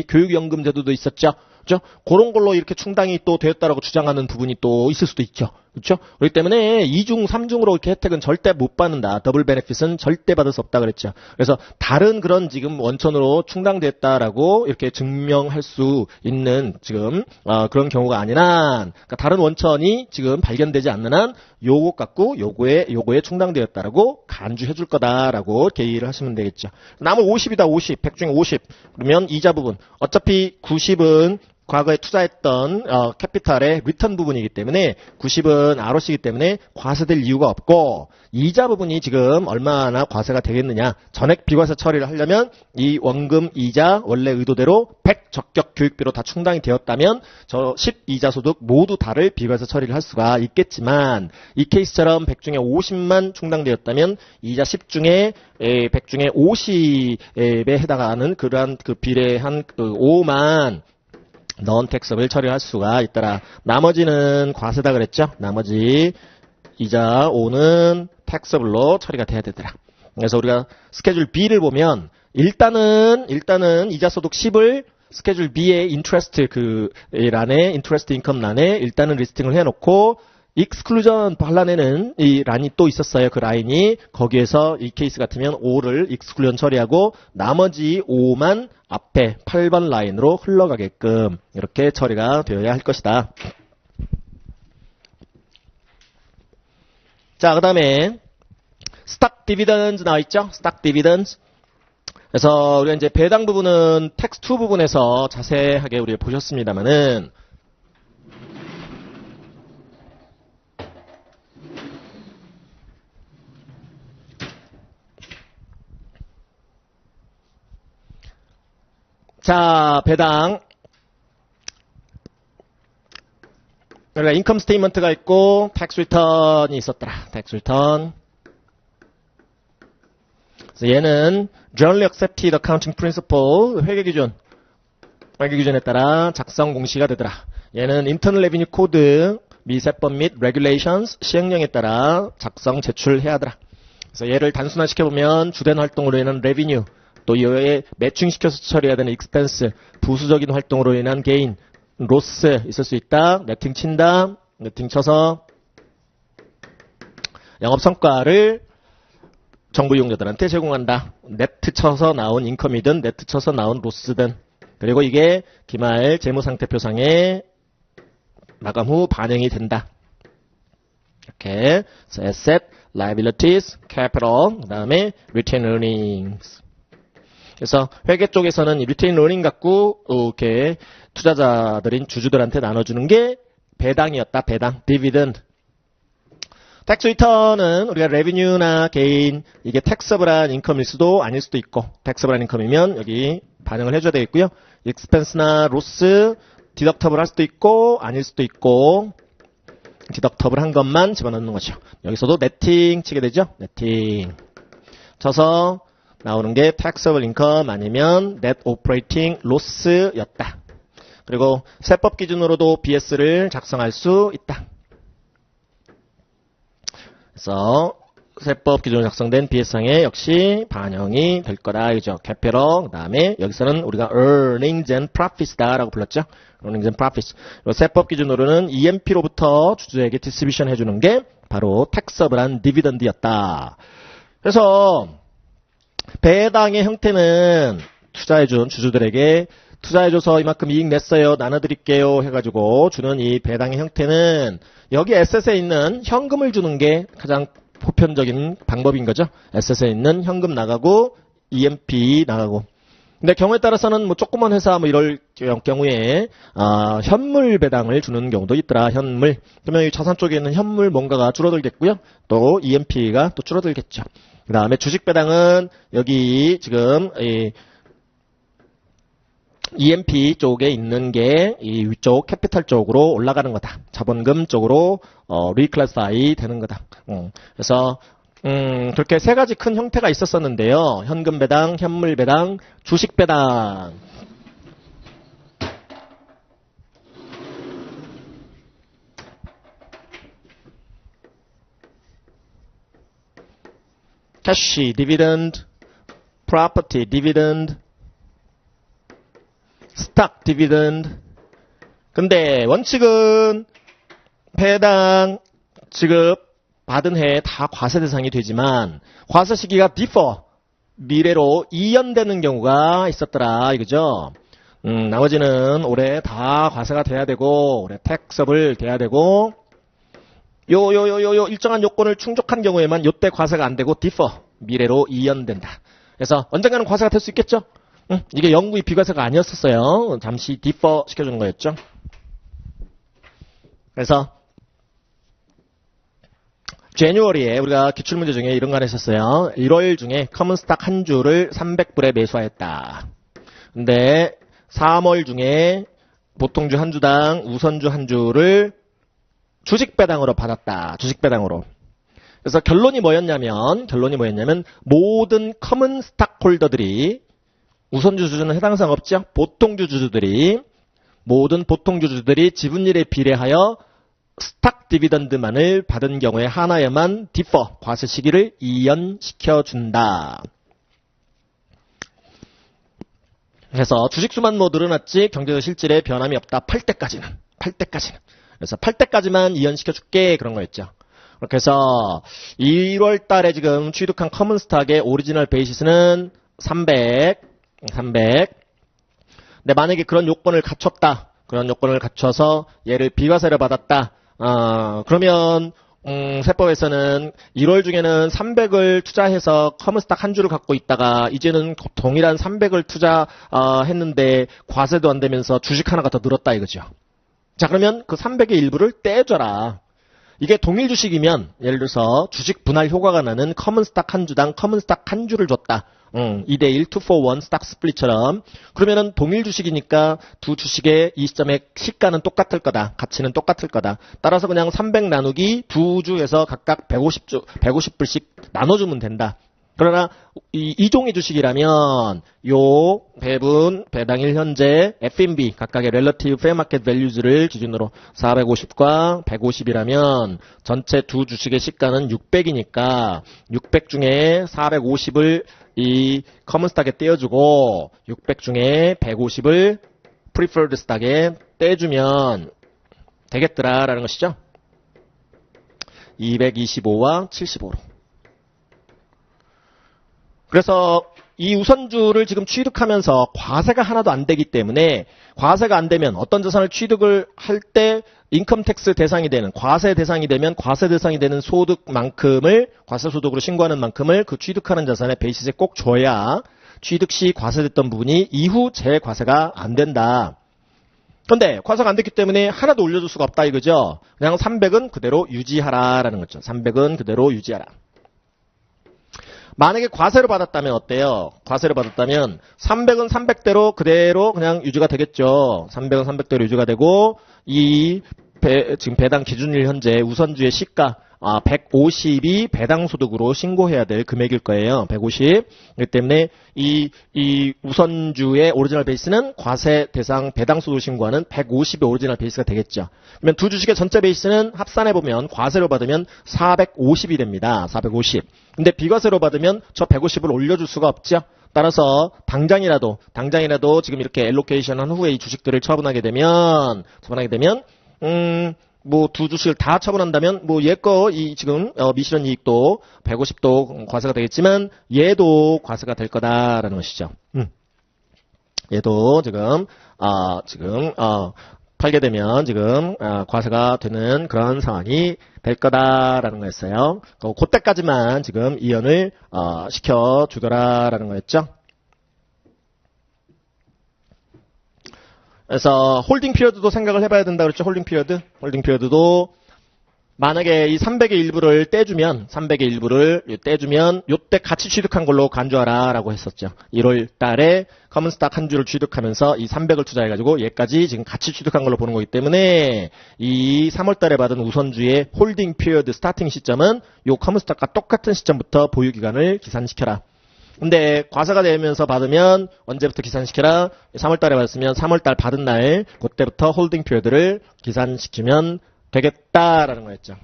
교육연금 제도도 있었죠. 그렇죠? 그런 걸로 이렇게 충당이 또 되었다라고 주장하는 부분이 또 있을 수도 있죠. 그렇죠? 그렇기 때문에 2중, 3중으로 이렇게 혜택은 절대 못 받는다. 더블 베네핏은 절대 받을 수 없다 그랬죠. 그래서 다른 그런 지금 원천으로 충당됐다라고 이렇게 증명할 수 있는 지금 그런 경우가 아닌 한 그러니까 다른 원천이 지금 발견되지 않는 한 요것 갖고 요거에 충당되었다라고 간주해 줄 거다라고 이렇게 이해를 하시면 되겠죠. 남은 50이다. 50. 100 중에 50. 그러면 이자 부분. 어차피 90은 과거에 투자했던 캐피탈의 리턴 부분이기 때문에 90은 ROC이기 때문에 과세될 이유가 없고 이자 부분이 지금 얼마나 과세가 되겠느냐. 전액 비과세 처리를 하려면 이 원금 이자 원래 의도대로 100 적격 교육비로 다 충당이 되었다면 저 10 이자 소득 모두 다를 비과세 처리를 할 수가 있겠지만 이 케이스처럼 100 중에 50만 충당되었다면 이자 10 중에 100 중에 50에 해당하는 그러한 그 비례한 그 5만 non-taxable 처리할 수가 있더라. 나머지는 과세다 그랬죠? 나머지 이자 5는 taxable로 처리가 돼야 되더라. 그래서 우리가 스케줄 B를 보면 일단은 이자 소득 10을 스케줄 B의 인트레스트 그 란에 인트레스트 인컴 란에 일단은 리스팅을 해놓고 익스클루전 반란에는 이 란이 또 있었어요. 그 라인이 거기에서 이 케이스 같으면 5를 익스클루전 처리하고 나머지 5만 앞에 8번 라인으로 흘러가게끔 이렇게 처리가 되어야 할 것이다. 자, 그 다음에 스탁 디비던즈 나와있죠? 스탁 디비던즈. 그래서 우리가 이제 배당 부분은 텍스트 2 부분에서 자세하게 우리가 보셨습니다만은 자, 배당. 우리가 인컴 스테이트먼트가 있고 텍스 리턴이 있었더라. 텍스 리턴. 그래서 얘는 Generally Accepted Accounting Principle 회계 기준에 따라 작성 공시가 되더라. 얘는 Internal Revenue Code 미세법 및 Regulations 시행령에 따라 작성 제출해야 하더라. 그래서 얘를 단순화시켜보면 주된 활동으로 인한 Revenue 또 이외에 매칭시켜서 처리해야 되는 익스펜스, 부수적인 활동으로 인한 게인, 로스 있을 수 있다. 네팅 친다. 네팅 쳐서 영업성과를 정부 이용자들한테 제공한다. 네트 쳐서 나온 인컴이든 네트 쳐서 나온 로스든. 그리고 이게 기말 재무상태표상에 마감 후 반영이 된다. 이렇게 asset, liabilities, capital, 그 다음에 retained earnings. 그래서 회계 쪽에서는 이 retained earning 갖고 이렇게 투자자들인 주주들한테 나눠주는 게 배당이었다. 배당, dividend. 텍스 리턴은 우리가 revenue나 gain, 이게 taxable한 인컴일 수도 아닐 수도 있고, taxable한 인컴이면 여기 반영을 해줘야 되겠고요. expense나 loss, deductible 할 수도 있고 아닐 수도 있고, 디덕터블 한 것만 집어넣는 거죠. 여기서도 네팅 치게 되죠. 네팅 쳐서 나오는 게 taxable income 아니면 net operating loss였다. 그리고 세법 기준으로도 BS를 작성할 수 있다. 그래서 세법 기준으로 작성된 BS상에 역시 반영이 될 거다. 이죠. capital, 그 다음에 여기서는 우리가 earnings and profits다라고 불렀죠. earnings and profits. 세법 기준으로는 EMP로부터 주주에게 디스트리뷰션 해주는 게 바로 taxable한 디비던드였다. 그래서 배당의 형태는 투자해준 주주들에게 투자해줘서 이만큼 이익 냈어요. 나눠드릴게요. 해가지고 주는 이 배당의 형태는 여기 에셋에 있는 현금을 주는 게 가장 보편적인 방법인 거죠. 에셋에 있는 현금 나가고 EMP 나가고. 근데 경우에 따라서는 뭐 조그만 회사 뭐 이럴 경우에 현물 배당을 주는 경우도 있더라. 현물. 그러면 이 자산 쪽에 있는 현물 뭔가가 줄어들겠고요. 또 EMP가 또 줄어들겠죠. 그 다음에 주식 배당은 여기 지금 EMP 쪽에 있는 게 이 위쪽 캐피탈 쪽으로 올라가는 거다. 자본금 쪽으로 리클래시파이 되는 거다. 그래서 그렇게 세 가지 큰 형태가 있었었는데요. 현금 배당, 현물 배당, 주식 배당. 캐시 디비던드, 프로퍼티 디비던드, 스탁 디비던드. 근데 원칙은 배당 지급 받은 해에 다 과세 대상이 되지만 과세 시기가 differ, 미래로 이연되는 경우가 있었더라 이거죠. 나머지는 올해 다 과세가 돼야 되고 올해 taxable 돼야 되고 요 일정한 요건을 충족한 경우에만 요때 과세가 안 되고 differ, 미래로 이연된다. 그래서 언젠가는 과세가 될 수 있겠죠. 이게 영구히 비과세가 아니었었어요. 잠시 differ 시켜주는 거였죠. 그래서 January에 우리가 기출문제 중에 이런 거 하나 했었어요. 1월 중에 커먼스탁 한 주를 300불에 매수하였다. 근데 3월 중에 보통주 한 주당 우선주 한 주를 주식배당으로 받았다. 주식배당으로. 그래서 결론이 뭐였냐면 모든 커먼스탁 홀더들이 우선주 주주는 해당 사항 없죠. 보통주 주주들이 모든 보통주 주주들이 지분율에 비례하여 스탁 디비던드만을 받은 경우에 하나에만 differ, 과세 시기를 이연시켜준다. 그래서 주식수만 뭐 늘어났지 경제적 실질에 변함이 없다. 팔 때까지는. 그래서 팔 때까지만 이연시켜줄게 그런 거였죠. 그렇게 해서 1월 달에 지금 취득한 커먼스탁의 오리지널 베이시스는 300. 근데 만약에 그런 요건을 갖췄다. 그런 요건을 갖춰서 얘를 비과세를 받았다. 그러면 세법에서는 1월 중에는 300을 투자해서 커먼스탁 한 주를 갖고 있다가 이제는 동일한 300을 투자했는데 과세도 안 되면서 주식 하나가 더 늘었다 이거죠. 자 그러면 그 300의 일부를 떼줘라. 이게 동일 주식이면 예를 들어서 주식 분할 효과가 나는 커먼스탁 한 주당 커먼스탁 한 주를 줬다. 2대1 2-for-1 스탁 스플릿처럼. 그러면은 동일 주식이니까 두 주식의 이 시점에 시가는 똑같을 거다. 가치는 똑같을 거다. 따라서 그냥 300 나누기 두 주에서 각각 150불씩 나눠주면 된다. 그러나 이 종의 주식이라면 요 배분, 배당일 현재 F&B 각각의 Relative Fair Market Values를 기준으로 450과 150이라면 전체 두 주식의 시가는 600이니까 600 중에 450을 이 커먼 스탁에 떼어주고 600 중에 150을 Preferred 스탁에 떼주면 되겠더라라는 것이죠. 225와 75로. 그래서 이 우선주를 지금 취득하면서 과세가 하나도 안 되기 때문에 과세가 안 되면 어떤 자산을 취득을 할 때 인컴택스 대상이 되는 과세 대상이 되면 과세 대상이 되는 소득만큼을 과세소득으로 신고하는 만큼을 그 취득하는 자산의 베이시스에 꼭 줘야 취득 시 과세됐던 부분이 이후 재과세가 안 된다. 그런데 과세가 안 됐기 때문에 하나도 올려줄 수가 없다 이거죠. 그냥 300은 그대로 유지하라라는 거죠. 300은 그대로 유지하라. 만약에 과세를 받았다면 어때요? 과세를 받았다면 300은 300대로 그대로 그냥 유지가 되겠죠. 300은 300대로 유지가 되고 지금 배당 기준일 현재 우선주의 시가 150이 배당소득으로 신고해야 될 금액일 거예요. 150. 그렇기 때문에 이 우선주의 오리지널 베이스는 과세 대상 배당소득 신고하는 150의 오리지널 베이스가 되겠죠. 그러면 두 주식의 전체 베이스는 합산해보면 과세로 받으면 450이 됩니다. 450. 근데 비과세로 받으면 저 150을 올려줄 수가 없죠. 따라서 당장이라도 지금 이렇게 엘로케이션 한 후에 이 주식들을 처분하게 되면 뭐 두 주식을 다 처분한다면 뭐 얘 거 이 지금 미실현 이익도 150도 과세가 되겠지만 얘도 과세가 될 거다라는 것이죠. 얘도 지금 팔게 되면 지금 과세가 되는 그런 상황이 될 거다라는 거였어요. 그때까지만 지금 이연을 시켜주더라라는 거였죠. 그래서 홀딩 피리어드도 생각을 해봐야 된다 그랬죠. 홀딩 피리어드도 만약에 이 300의 일부를 떼주면 요때 같이 취득한 걸로 간주하라 라고 했었죠. 1월 달에 커먼스탁 한 주를 취득하면서 이 300을 투자해가지고 얘까지 지금 같이 취득한 걸로 보는 거기 때문에 이 3월 달에 받은 우선주의 홀딩 피리어드 스타팅 시점은 요 커먼스탁과 똑같은 시점부터 보유기간을 기산시켜라. 근데 과세가 되면서 받으면 언제부터 기산시켜라? 3월 달에 받았으면 3월 달 받은 날 그때부터 홀딩 피리어드를 기산시키면 되겠다라는 거였죠.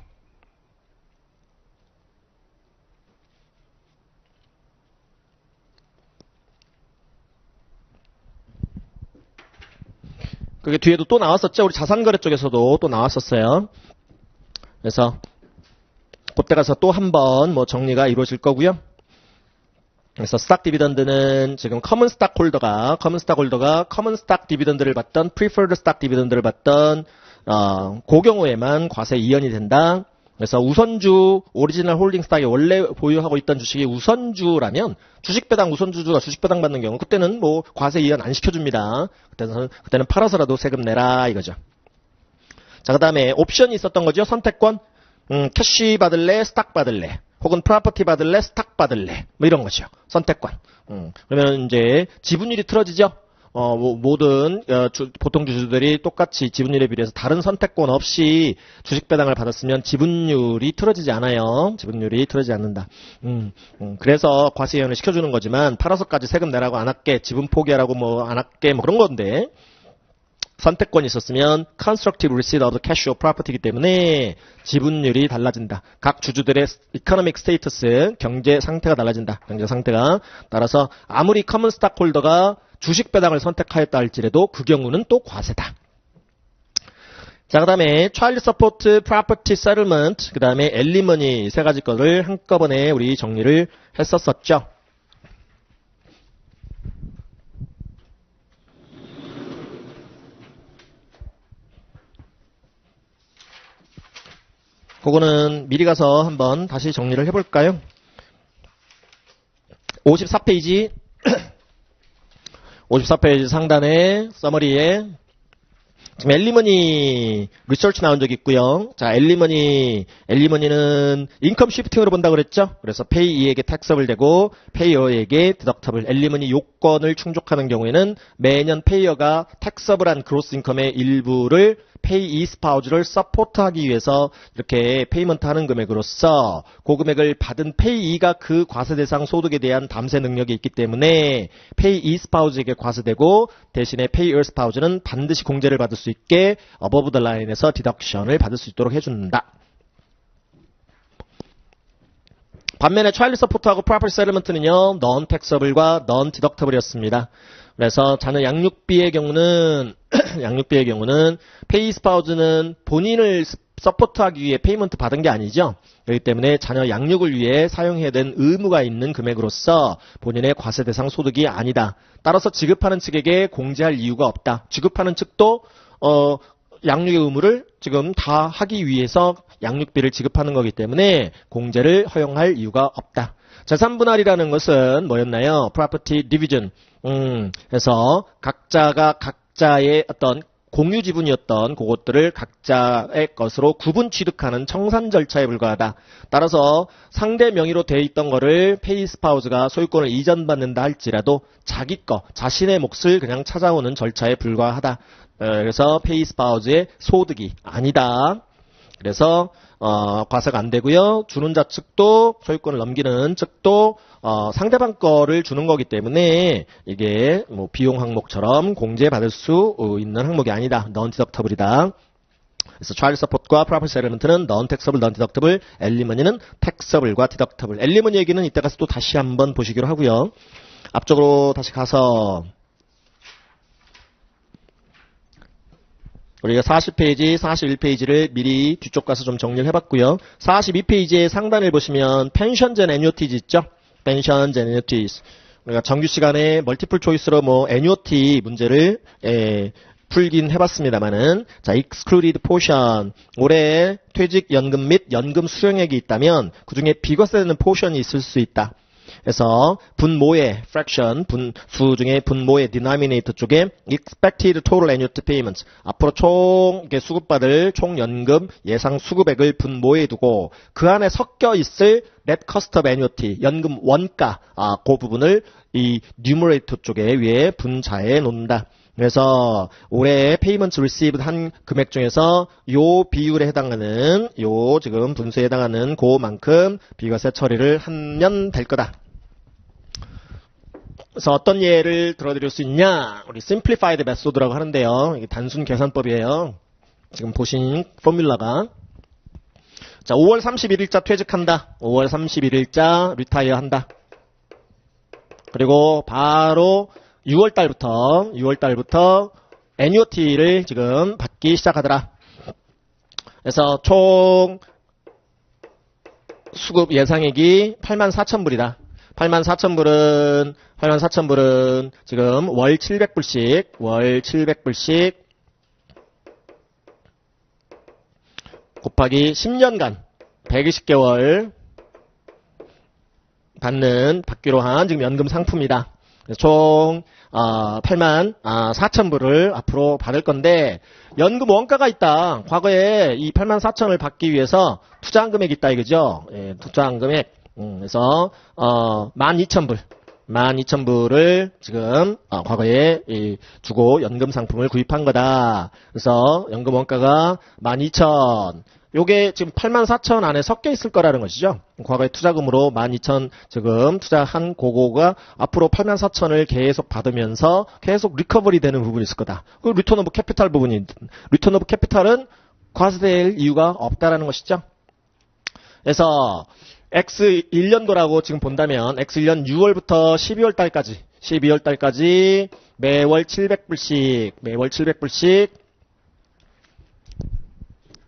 그게 뒤에도 또 나왔었죠. 우리 자산거래 쪽에서도 또 나왔었어요. 그래서 그때 가서 또 한 번 뭐 정리가 이루어질 거고요. 그래서 스탁 디비던드는 지금 커먼 스탁 홀더가 커먼 스탁 디비던드를 받던 프리퍼드 스탁 디비던드를 받던 그 경우에만 과세 이연이 된다. 그래서 우선주 오리지널 홀딩 스탁이 원래 보유하고 있던 주식이 우선주라면 주식배당 우선주주가 주식배당 받는 경우 그때는 뭐 과세 이연 안 시켜줍니다. 그때는 팔아서라도 세금 내라 이거죠. 자, 그다음에 옵션이 있었던 거죠. 선택권. 캐시 받을래, 스탁 받을래. 혹은 프로퍼티 받을래, 스탁 받을래. 뭐 이런 거죠. 선택권. 그러면 이제 지분율이 틀어지죠. 모든 보통 주주들이 똑같이 지분율에 비례해서 다른 선택권 없이 주식 배당을 받았으면 지분율이 틀어지지 않아요. 지분율이 틀어지지 않는다. 그래서 과세 이연을 시켜주는 거지만 팔아서까지 세금 내라고 안 할게, 지분 포기하라고 뭐 안 할게 뭐 그런 건데. 선택권이 있었으면 constructive receipt of the cash or property이기 때문에 지분율이 달라진다. 각 주주들의 economic status, 경제 상태가 달라진다. 경제 상태가 따라서 아무리 common stockholder가 주식 배당을 선택하였다 할지라도 그 경우는 또 과세다. 자, 그 다음에 child support, property settlement, 그 다음에 alimony 세 가지 거를 한꺼번에 우리 정리를 했었었죠. 그거는 미리 가서 한번 다시 정리를 해볼까요? 54페이지 54페이지 상단에 서머리에 지금 엘리머니 리서치 나온 적이 있고요. 자, 엘리머니는 인컴 시프팅으로 본다고 그랬죠. 그래서 페이이에게 텍서블 되고 페이어에게 디덕터블. 엘리머니 요건을 충족하는 경우에는 매년 페이어가 텍서블한 그로스 인컴의 일부를 페이이 스파우즈를 서포트하기 위해서 이렇게 페이먼트 하는 금액으로서 그 금액을 받은 페이이가 그 과세 대상 소득에 대한 담세 능력이 있기 때문에 페이이 스파우즈에게 과세되고 대신에 페이어 스파우즈는 반드시 공제를 받을 수 있게 어버브 더 라인에서 디덕션을 받을 수 있도록 해준다. 반면에 차일드 서포트하고 프로퍼티 세틀먼트는요, 넌 텍서블과 넌 디덕터블이었습니다. 그래서 자녀 양육비의 경우는 페이 스파우즈는 본인을 서포트하기 위해 페이먼트 받은 게 아니죠. 그렇기 때문에 자녀 양육을 위해 사용해야 된 의무가 있는 금액으로서 본인의 과세 대상 소득이 아니다. 따라서 지급하는 측에게 공제할 이유가 없다. 지급하는 측도 양육의 의무를 지금 다 하기 위해서 양육비를 지급하는 거기 때문에 공제를 허용할 이유가 없다. 재산 분할이라는 것은 뭐였나요? Property Division. 그래서 각자가 각자의 어떤 공유 지분이었던 그것들을 각자의 것으로 구분 취득하는 청산 절차에 불과하다. 따라서 상대 명의로 돼 있던 거를 페이 스파우스가 소유권을 이전받는다 할지라도 자기 거, 자신의 몫을 그냥 찾아오는 절차에 불과하다. 그래서 페이 스파우스의 소득이 아니다. 그래서 과세가 안 되고요. 주는 자 측도 소유권을 넘기는 측도 상대방 거를 주는 거기 때문에 이게 뭐 비용 항목처럼 공제받을 수 있는 항목이 아니다. non-deductible이다. 그래서 child support과 property element는 non-taxable, non-deductible, alimony는 taxable과 deductible. alimony 얘기는 이따 가서 또 다시 한번 보시기로 하고요. 앞쪽으로 다시 가서 우리가 40페이지, 41페이지를 미리 뒤쪽 가서 좀 정리를 해봤고요. 42페이지의 상단을 보시면 Pensions and Annuities 있죠? Pensions and Annuities. 우리가 정규 시간에 멀티플 초이스로 뭐 Annuity 문제를 풀긴 해봤습니다만은 자, Excluded Portion. 올해 퇴직연금 및 연금 수령액이 있다면 그 중에 비과세되는 포션이 있을 수 있다. 그래서 분모의 fraction, 분수 중에 분모의 denominator 쪽에 expected total annuity payments, 앞으로 총 수급받을 총 연금 예상 수급액을 분모에 두고 그 안에 섞여 있을 net cost of annuity, 연금 원가, 그 부분을 이 numerator 쪽에 위에 분자에 놓는다. 그래서 올해 payments received 한 금액 중에서 요 비율에 해당하는 요 지금 분수에 해당하는 그만큼 비과세 처리를 하면 될 거다. 그래서 어떤 예를 들어드릴 수 있냐? 우리 simplified method라고 하는데요. 이게 단순 계산법이에요. 지금 보신 포뮬라가. 자, 5월 31일자 퇴직한다. 5월 31일자 리타이어 한다. 그리고 바로 6월달부터 애뉴어티를 지금 받기 시작하더라. 그래서 총 수급 예상액이 84,000불이다. 84,000불은 지금 월 700불씩 곱하기 10년간 120개월 받기로 한 지금 연금 상품이다. 총 84,000불을 앞으로 받을 건데 연금 원가가 있다. 과거에 이 84,000을 받기 위해서 투자한 금액이 있다 이거죠. 예, 투자한 금액. 그래서 12,000불을 지금 과거에 주고 연금 상품을 구입한 거다. 그래서 연금 원가가 12,000. 요게 지금 84,000 안에 섞여 있을 거라는 것이죠. 과거에 투자금으로 12,000 지금 투자한 그거가 앞으로 84,000을 계속 받으면서 계속 리커버리 되는 부분이 있을 거다. 그 리턴 오브 캐피탈 부분이, 리턴 오브 캐피탈은 과세될 이유가 없다라는 것이죠. 그래서 X 1년도라고 지금 본다면 X 1년 6월부터 12월 달까지 매월 700불씩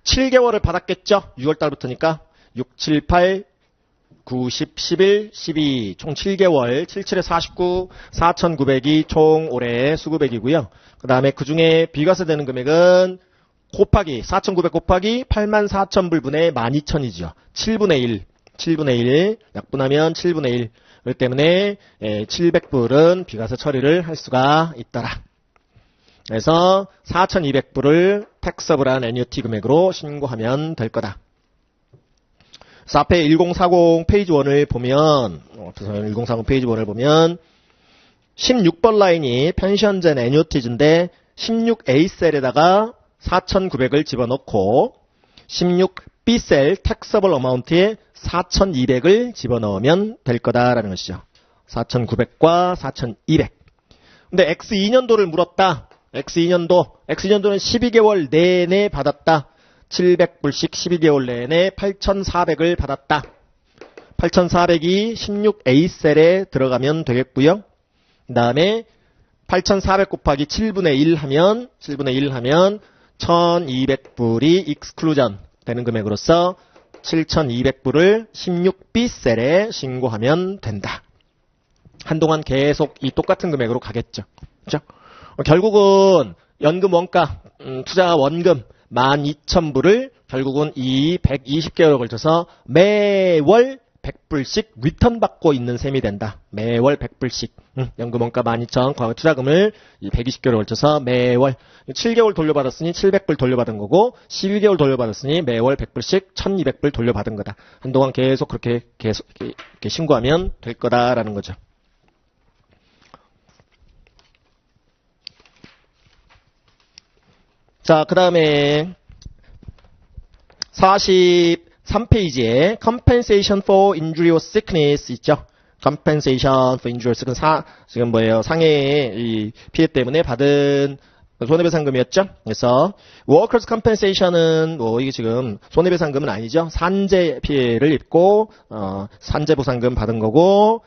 7개월을 받았겠죠? 6월달부터니까 6, 7, 8, 9, 10, 11, 12 총 7개월 77에 49, 4,900이 총 올해 수급액이고요. 그 다음에 그 중에 비과세되는 금액은 곱하기 4,900 곱하기 84,000불분의 12,000이죠. 7분의 1 약분하면 7분의 1 그렇기 때문에 700불은 비과세 처리를 할 수가 있더라. 그래서 4,200불을 taxable한 annuity 금액으로 신고하면 될 거다. 그래서 앞에 1040 페이지 1을 보면 1040 페이지 1을 보면 16번 라인이 pensions and annuities인데 16A셀에다가 4,900을 집어넣고 16B셀 taxable amount에 4,200을 집어넣으면 될 거다라는 것이죠. 4,900과 4,200. 근데 X2년도를 물었다. X2년도는 12개월 내내 받았다. 700불씩 12개월 내내 8,400을 받았다. 8,400이 16A셀에 들어가면 되겠고요. 그 다음에 8,400 곱하기 7분의 1 하면 1,200불이 exclusion 되는 금액으로서 7,200불을 16B 셀에 신고하면 된다. 한동안 계속 이 똑같은 금액으로 가겠죠. 그렇죠? 결국은 연금 원가, 투자 원금 12,000불을 결국은 이 120개월에 걸쳐서 매월 100불씩 리턴 받고 있는 셈이 된다. 매월 100불씩. 연금 원가 12,000, 과거 투자금을 120개월에 걸쳐서 매월 7개월 돌려받았으니 700불 돌려받은 거고 12개월 돌려받았으니 매월 100불씩 1,200불 돌려받은 거다. 한동안 계속 그렇게 이렇게 신고하면 될 거다라는 거죠. 자, 그 다음에 43페이지에 compensation for injury or sickness 있죠. compensation for injury or sickness 지금 뭐예요? 상해의 이 피해 때문에 받은 손해배상금이었죠. 그래서 workers compensation은 뭐 이게 지금 손해배상금은 아니죠. 산재 피해를 입고 산재보상금 받은 거고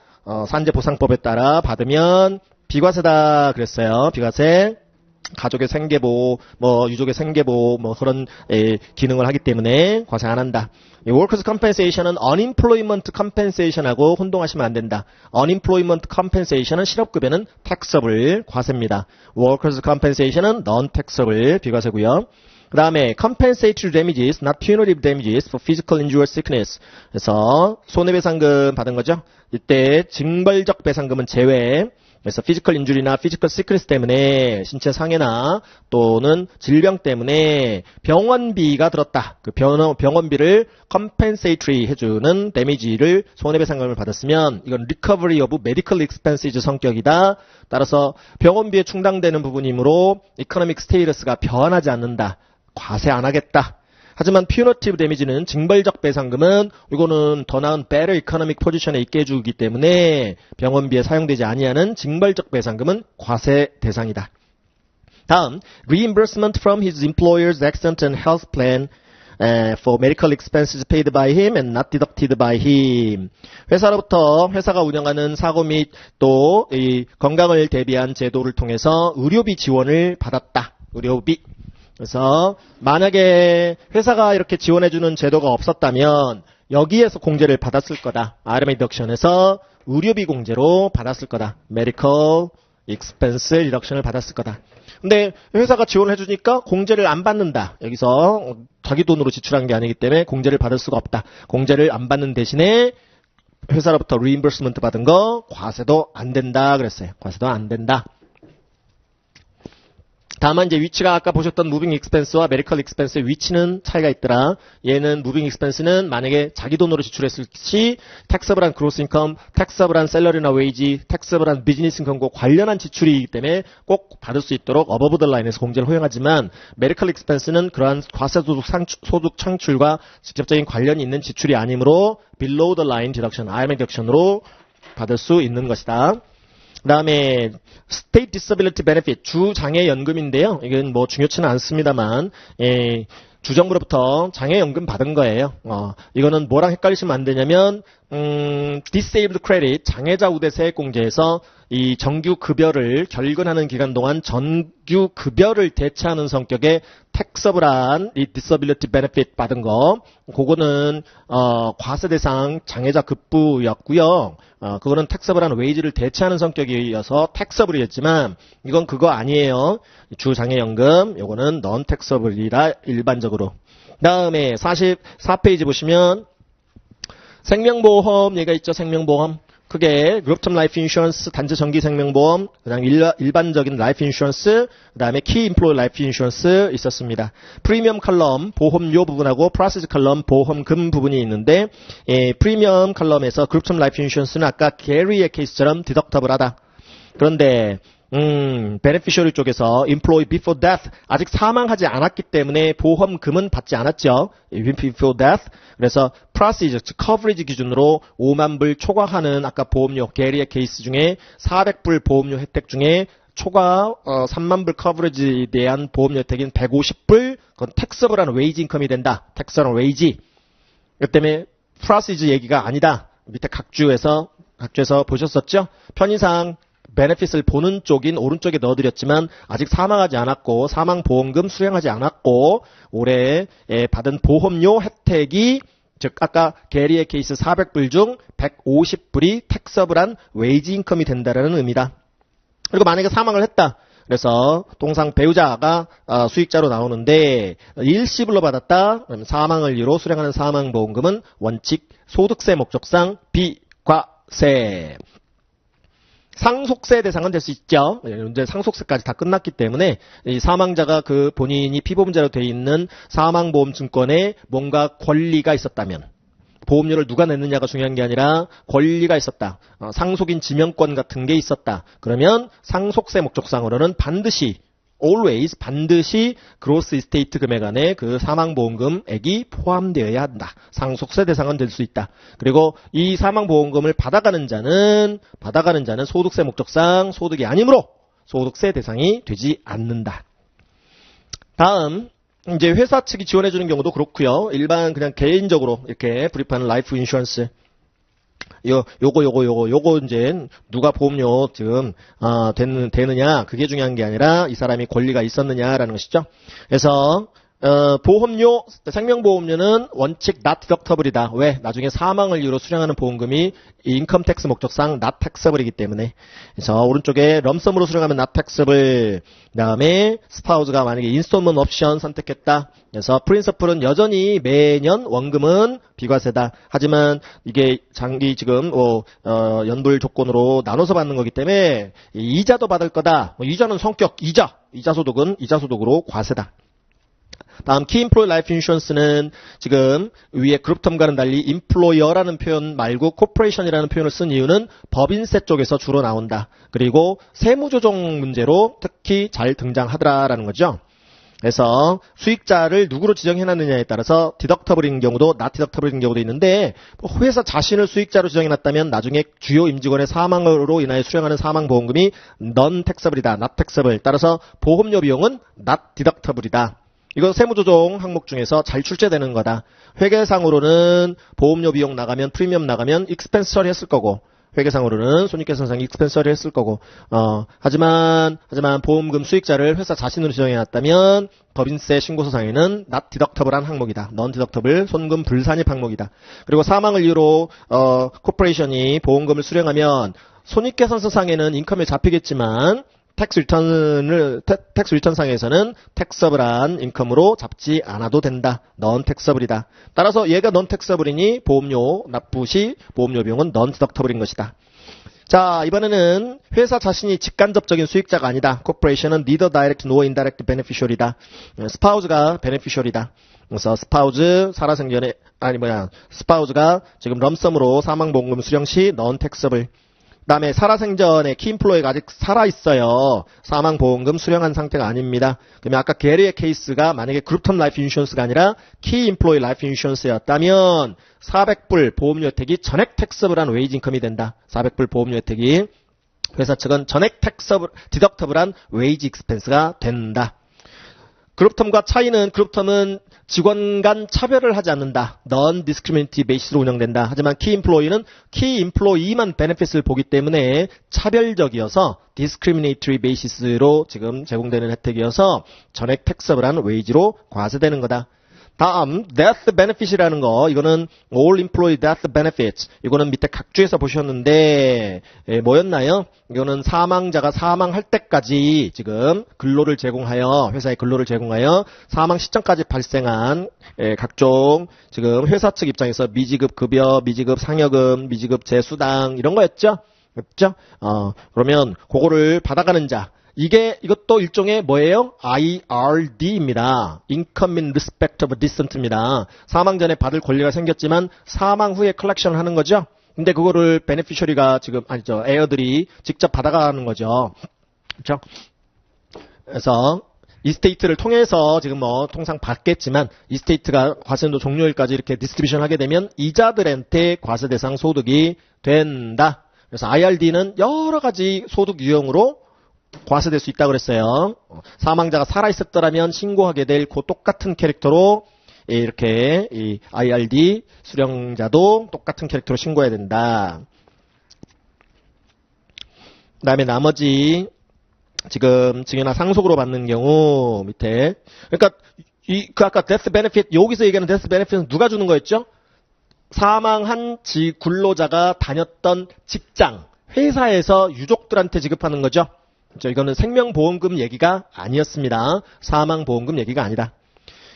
산재보상법에 따라 받으면 비과세다 그랬어요. 비과세. 가족의 생계보호, 뭐 유족의 생계보호, 뭐 그런 기능을 하기 때문에 과세 안 한다. Workers' Compensation은 Unemployment Compensation하고 혼동하시면 안 된다. Unemployment Compensation은 실업급여는 taxable 과세입니다. Workers' Compensation은 non-taxable 비과세고요. 그 다음에 compensatory damages, not punitive damages for physical injury or sickness. 그래서 손해배상금 받은 거죠. 이때 징벌적 배상금은 제외. 그래서 피지컬 인주리나 피지컬 시크니스 때문에 신체 상해나 또는 질병 때문에 병원비가 들었다. 그 병원비를 compensatory 해주는 데미지를 손해배상금을 받았으면 이건 recovery of medical expenses 성격이다. 따라서 병원비에 충당되는 부분이므로 economic status가 변하지 않는다. 과세 안 하겠다. 하지만 punitive damage는 징벌적 배상금은 이거는 더 나은 better economic position에 있게 해주기 때문에 병원비에 사용되지 아니하는 징벌적 배상금은 과세 대상이다. 다음, reimbursement from his employer's accident and health plan for medical expenses paid by him and not deducted by him. 회사로부터 회사가 운영하는 사고 및 또 이 건강을 대비한 제도를 통해서 의료비 지원을 받았다. 의료비. 그래서 만약에 회사가 이렇게 지원해주는 제도가 없었다면 여기에서 공제를 받았을 거다. RMA 디덕션에서 의료비 공제로 받았을 거다. Medical Expense Reduction을 받았을 거다. 근데 회사가 지원을 해주니까 공제를 안 받는다. 여기서 자기 돈으로 지출한 게 아니기 때문에 공제를 받을 수가 없다. 공제를 안 받는 대신에 회사로부터 reimbursement 받은 거 과세도 안 된다 그랬어요. 과세도 안 된다. 다만 이제 위치가 아까 보셨던 무빙 익스펜스와 메디컬 익스펜스의 위치는 차이가 있더라. 얘는 무빙 익스펜스는 만약에 자기 돈으로 지출했을 시 텍서블한 그로스 인컴, 텍서블한 셀러리나 웨이지, 텍서블한 비즈니스 인컴과 관련한 지출이기 때문에 꼭 받을 수 있도록 어버브 더 라인에서 공제를 허용하지만 메디컬 익스펜스는 그러한 과세소득 소득 창출과 직접적인 관련이 있는 지출이 아니므로 below the line 디덕션, RMA 디덕션으로 받을 수 있는 것이다. 그 다음에 State Disability Benefit, 주장애연금인데요. 이건 뭐 중요치는 않습니다만 주정부로부터 장애연금 받은 거예요. 이거는 뭐랑 헷갈리시면 안 되냐면 Disabled Credit, 장애자 우대 세액공제에서 이 정규 급여를 결근하는 기간 동안 정규 급여를 대체하는 성격의 택서블한 이 Disability Benefit 받은 거, 그거는 과세 대상 장애자 급부였고요. 그거는 택서블한 웨이지를 대체하는 성격이어서 택서블이었지만 이건 그거 아니에요. 주장애연금, 요거는 넌 택서블이라 일반적으로. 다음에 44페이지 보시면 생명보험 얘가 있죠. 생명보험. 크게 그룹텀 라이프 인슈런스, 단지 정기 생명보험, 그다음 일반적인 라이프 인슈런스, 그다음에 키 임플로이 라이프 인슈런스 있었습니다. 프리미엄 컬럼 보험료 부분하고 프로세스 컬럼 보험금 부분이 있는데 프리미엄 컬럼에서 그룹텀 라이프 인슈런스는 아까 게리의 케이스처럼 디덕터블하다. 그런데 베네피셔리 쪽에서 employee before death, 아직 사망하지 않았기 때문에 보험금은 받지 않았죠. before death. 그래서 proceeds, 즉 coverage 기준으로 5만 불 초과하는 아까 보험료, 게리의 케이스 중에 400불 보험료 혜택 중에 초과 3만 불 커버리지에 대한 보험료 혜택인 150불, 그건 택서블한 웨이지 인컴이 된다. 택서블한 웨이지. 그 때문에 proceeds 얘기가 아니다. 밑에 각주에서 보셨었죠? 편의상 베네핏을 보는 쪽인 오른쪽에 넣어드렸지만 아직 사망하지 않았고 사망보험금 수령하지 않았고 올해 받은 보험료 혜택이 즉 아까 게리의 케이스 400불 중 150불이 텍서블한 웨이지 인컴이 된다라는 의미다. 그리고 만약에 사망을 했다. 그래서 통상 배우자가 수익자로 나오는데 일시불로 받았다. 그러면 사망을 이유로 수령하는 사망보험금은 원칙 소득세 목적상 비과세. 상속세 대상은 될 수 있죠. 이제 상속세까지 다 끝났기 때문에 이 사망자가 그 본인이 피보험자로 되어 있는 사망보험증권에 뭔가 권리가 있었다면 보험료를 누가 냈느냐가 중요한 게 아니라 권리가 있었다. 상속인 지명권 같은 게 있었다. 그러면 상속세 목적상으로는 반드시 always 반드시 그로스 이스테이트 금액 안에 그 사망보험금액이 포함되어야 한다. 상속세 대상은 될 수 있다. 그리고 이 사망보험금을 받아가는 자는 소득세 목적상 소득이 아니므로 소득세 대상이 되지 않는다. 다음 이제 회사 측이 지원해주는 경우도 그렇고요. 일반 그냥 개인적으로 이렇게 불입하는 라이프 인슈런스 요거 이제 누가 보험료 지금 되느냐 그게 중요한 게 아니라 이 사람이 권리가 있었느냐라는 것이죠. 그래서 보험료 생명보험료는 원칙 not deductible이다. 왜? 나중에 사망을 이유로 수령하는 보험금이 인컴 텍스 목적상 not taxable이기 때문에. 그래서 오른쪽에 럼섬으로 수령하면 not taxable. 그다음에 스파우즈가 만약에 인스톨먼트 옵션 선택했다. 그래서 프린서플은 여전히 매년 원금은 비과세다. 하지만 이게 장기 지금 연불 조건으로 나눠서 받는 거기 때문에 이자도 받을 거다. 이자는 성격 이자 소득은 이자 소득으로 과세다. 다음 키 인플로이 라이프 인슈런스는 지금 위에 그룹텀과는 달리 인플로이어라는 표현 말고 코퍼레이션이라는 표현을 쓴 이유는 법인세 쪽에서 주로 나온다. 그리고 세무조정 문제로 특히 잘 등장하더라라는 거죠. 그래서 수익자를 누구로 지정해놨느냐에 따라서 디덕터블인 경우도 not 디덕터블인 경우도 있는데 회사 자신을 수익자로 지정해놨다면 나중에 주요 임직원의 사망으로 인하여 수령하는 사망보험금이 non taxable이다. not taxable. 따라서 보험료 비용은 not deductible이다. 이거 세무조정 항목 중에서 잘 출제되는 거다. 회계상으로는 보험료 비용 나가면 프리미엄 나가면 익스펜스 처리했을 거고 회계상으로는 손익계산상 익스펜스 처리했을 거고 하지만 보험금 수익자를 회사 자신으로 지정해놨다면 법인세 신고서상에는 not deductible한 항목이다. non deductible 손금 불산입 항목이다. 그리고 사망을 이유로 코퍼레이션이 보험금을 수령하면 손익계산서상에는 인컴에 잡히겠지만 텍스 리턴상에서는 텍서블한 인컴으로 잡지 않아도 된다. non 텍서블이다. 따라서 얘가 non 텍서블이니 보험료 납부 시 보험료 비용은 non 디덕터블인 것이다. 자, 이번에는 회사 자신이 직간접적인 수익자가 아니다. 코퍼레이션은 neither direct nor indirect beneficiary이다. 스파우즈가 베네피셜이다. 그래서 스파우즈 스파우즈가 지금 럼섬으로 사망보험금 수령 시 non taxable. 그다음에 살아생전에 키인플로이가 아직 살아있어요. 사망보험금 수령한 상태가 아닙니다. 그러면 아까 게리의 케이스가 만약에 그룹텀 라이프 인슈런스가 아니라 키인플로이 라이프 인슈런스였다면 400불 보험료 혜택이 전액 텍서블한 웨이지 인컴이 된다. 400불 보험료 혜택이 회사 측은 전액 디덕터블한 웨이지 익스펜스가 된다. 그룹텀과 차이는 그룹텀은 직원 간 차별을 하지 않는다. non-discriminatory basis로 운영된다. 하지만 키인플로이는 키인플로이만 베네핏을 보기 때문에 차별적이어서 discriminatory basis로 지금 제공되는 혜택이어서 전액 텍서블한 웨이지로 과세되는 거다. 다음 death benefit이라는 거 이거는 all employee death benefits 이거는 밑에 각주에서 보셨는데 뭐였나요? 이거는 사망자가 사망할 때까지 지금 근로를 제공하여 회사에 근로를 제공하여 사망 시점까지 발생한 각종 지금 회사 측 입장에서 미지급 급여, 미지급 상여금, 미지급 재수당 이런 거였죠? 그렇죠? 그러면 그거를 받아가는 자 이것도 일종의 뭐예요? IRD입니다. Income in Respect of Decent입니다. 사망 전에 받을 권리가 생겼지만 사망 후에 컬렉션을 하는 거죠. 근데 그거를 베네피셔리가 지금 에어들이 직접 받아가는 거죠. 그렇죠? 그래서 이스테이트를 통해서 지금 통상 받겠지만 이스테이트가 과세연도 종료일까지 이렇게 디스트리뷰션 하게 되면 이자들한테 과세 대상 소득이 된다. 그래서 IRD는 여러 가지 소득 유형으로 과세될 수 있다고 그랬어요. 사망자가 살아있었더라면 신고하게 될 그 똑같은 캐릭터로 이렇게 이 IRD 수령자도 똑같은 캐릭터로 신고해야 된다. 그다음에 나머지 지금 증여나 상속으로 받는 경우 밑에 그러니까 그 아까 death benefit 여기서 얘기하는 death benefit은 누가 주는 거였죠? 사망한 근로자가 다녔던 직장 회사에서 유족들한테 지급하는 거죠. 그렇죠? 이거는 생명보험금 얘기가 아니었습니다. 사망보험금 얘기가 아니다.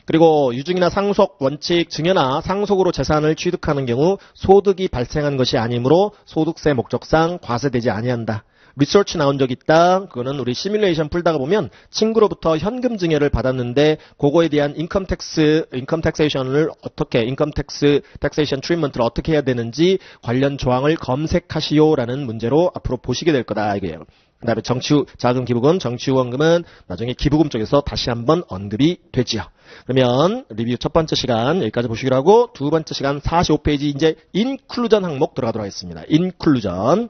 그리고 유증이나 상속, 원칙, 증여나 상속으로 재산을 취득하는 경우 소득이 발생한 것이 아니므로 소득세 목적상 과세되지 아니한다. 리서치 나온 적 있다. 그거는 우리 시뮬레이션 풀다가 보면 친구로부터 현금 증여를 받았는데 그거에 대한 인컴 텍세이션을 어떻게 인컴 텍세이션 트리트먼트를 어떻게 해야 되는지 관련 조항을 검색하시오라는 문제로 앞으로 보시게 될 거다 이거예요. 그다음에 자금 기부금, 정치후원금은 나중에 기부금 쪽에서 다시 한번 언급이 되지요. 그러면 리뷰 첫 번째 시간 여기까지 보시기로 하고 두 번째 시간 45페이지 이제 인클루전 항목 들어가도록 하겠습니다. 인클루전.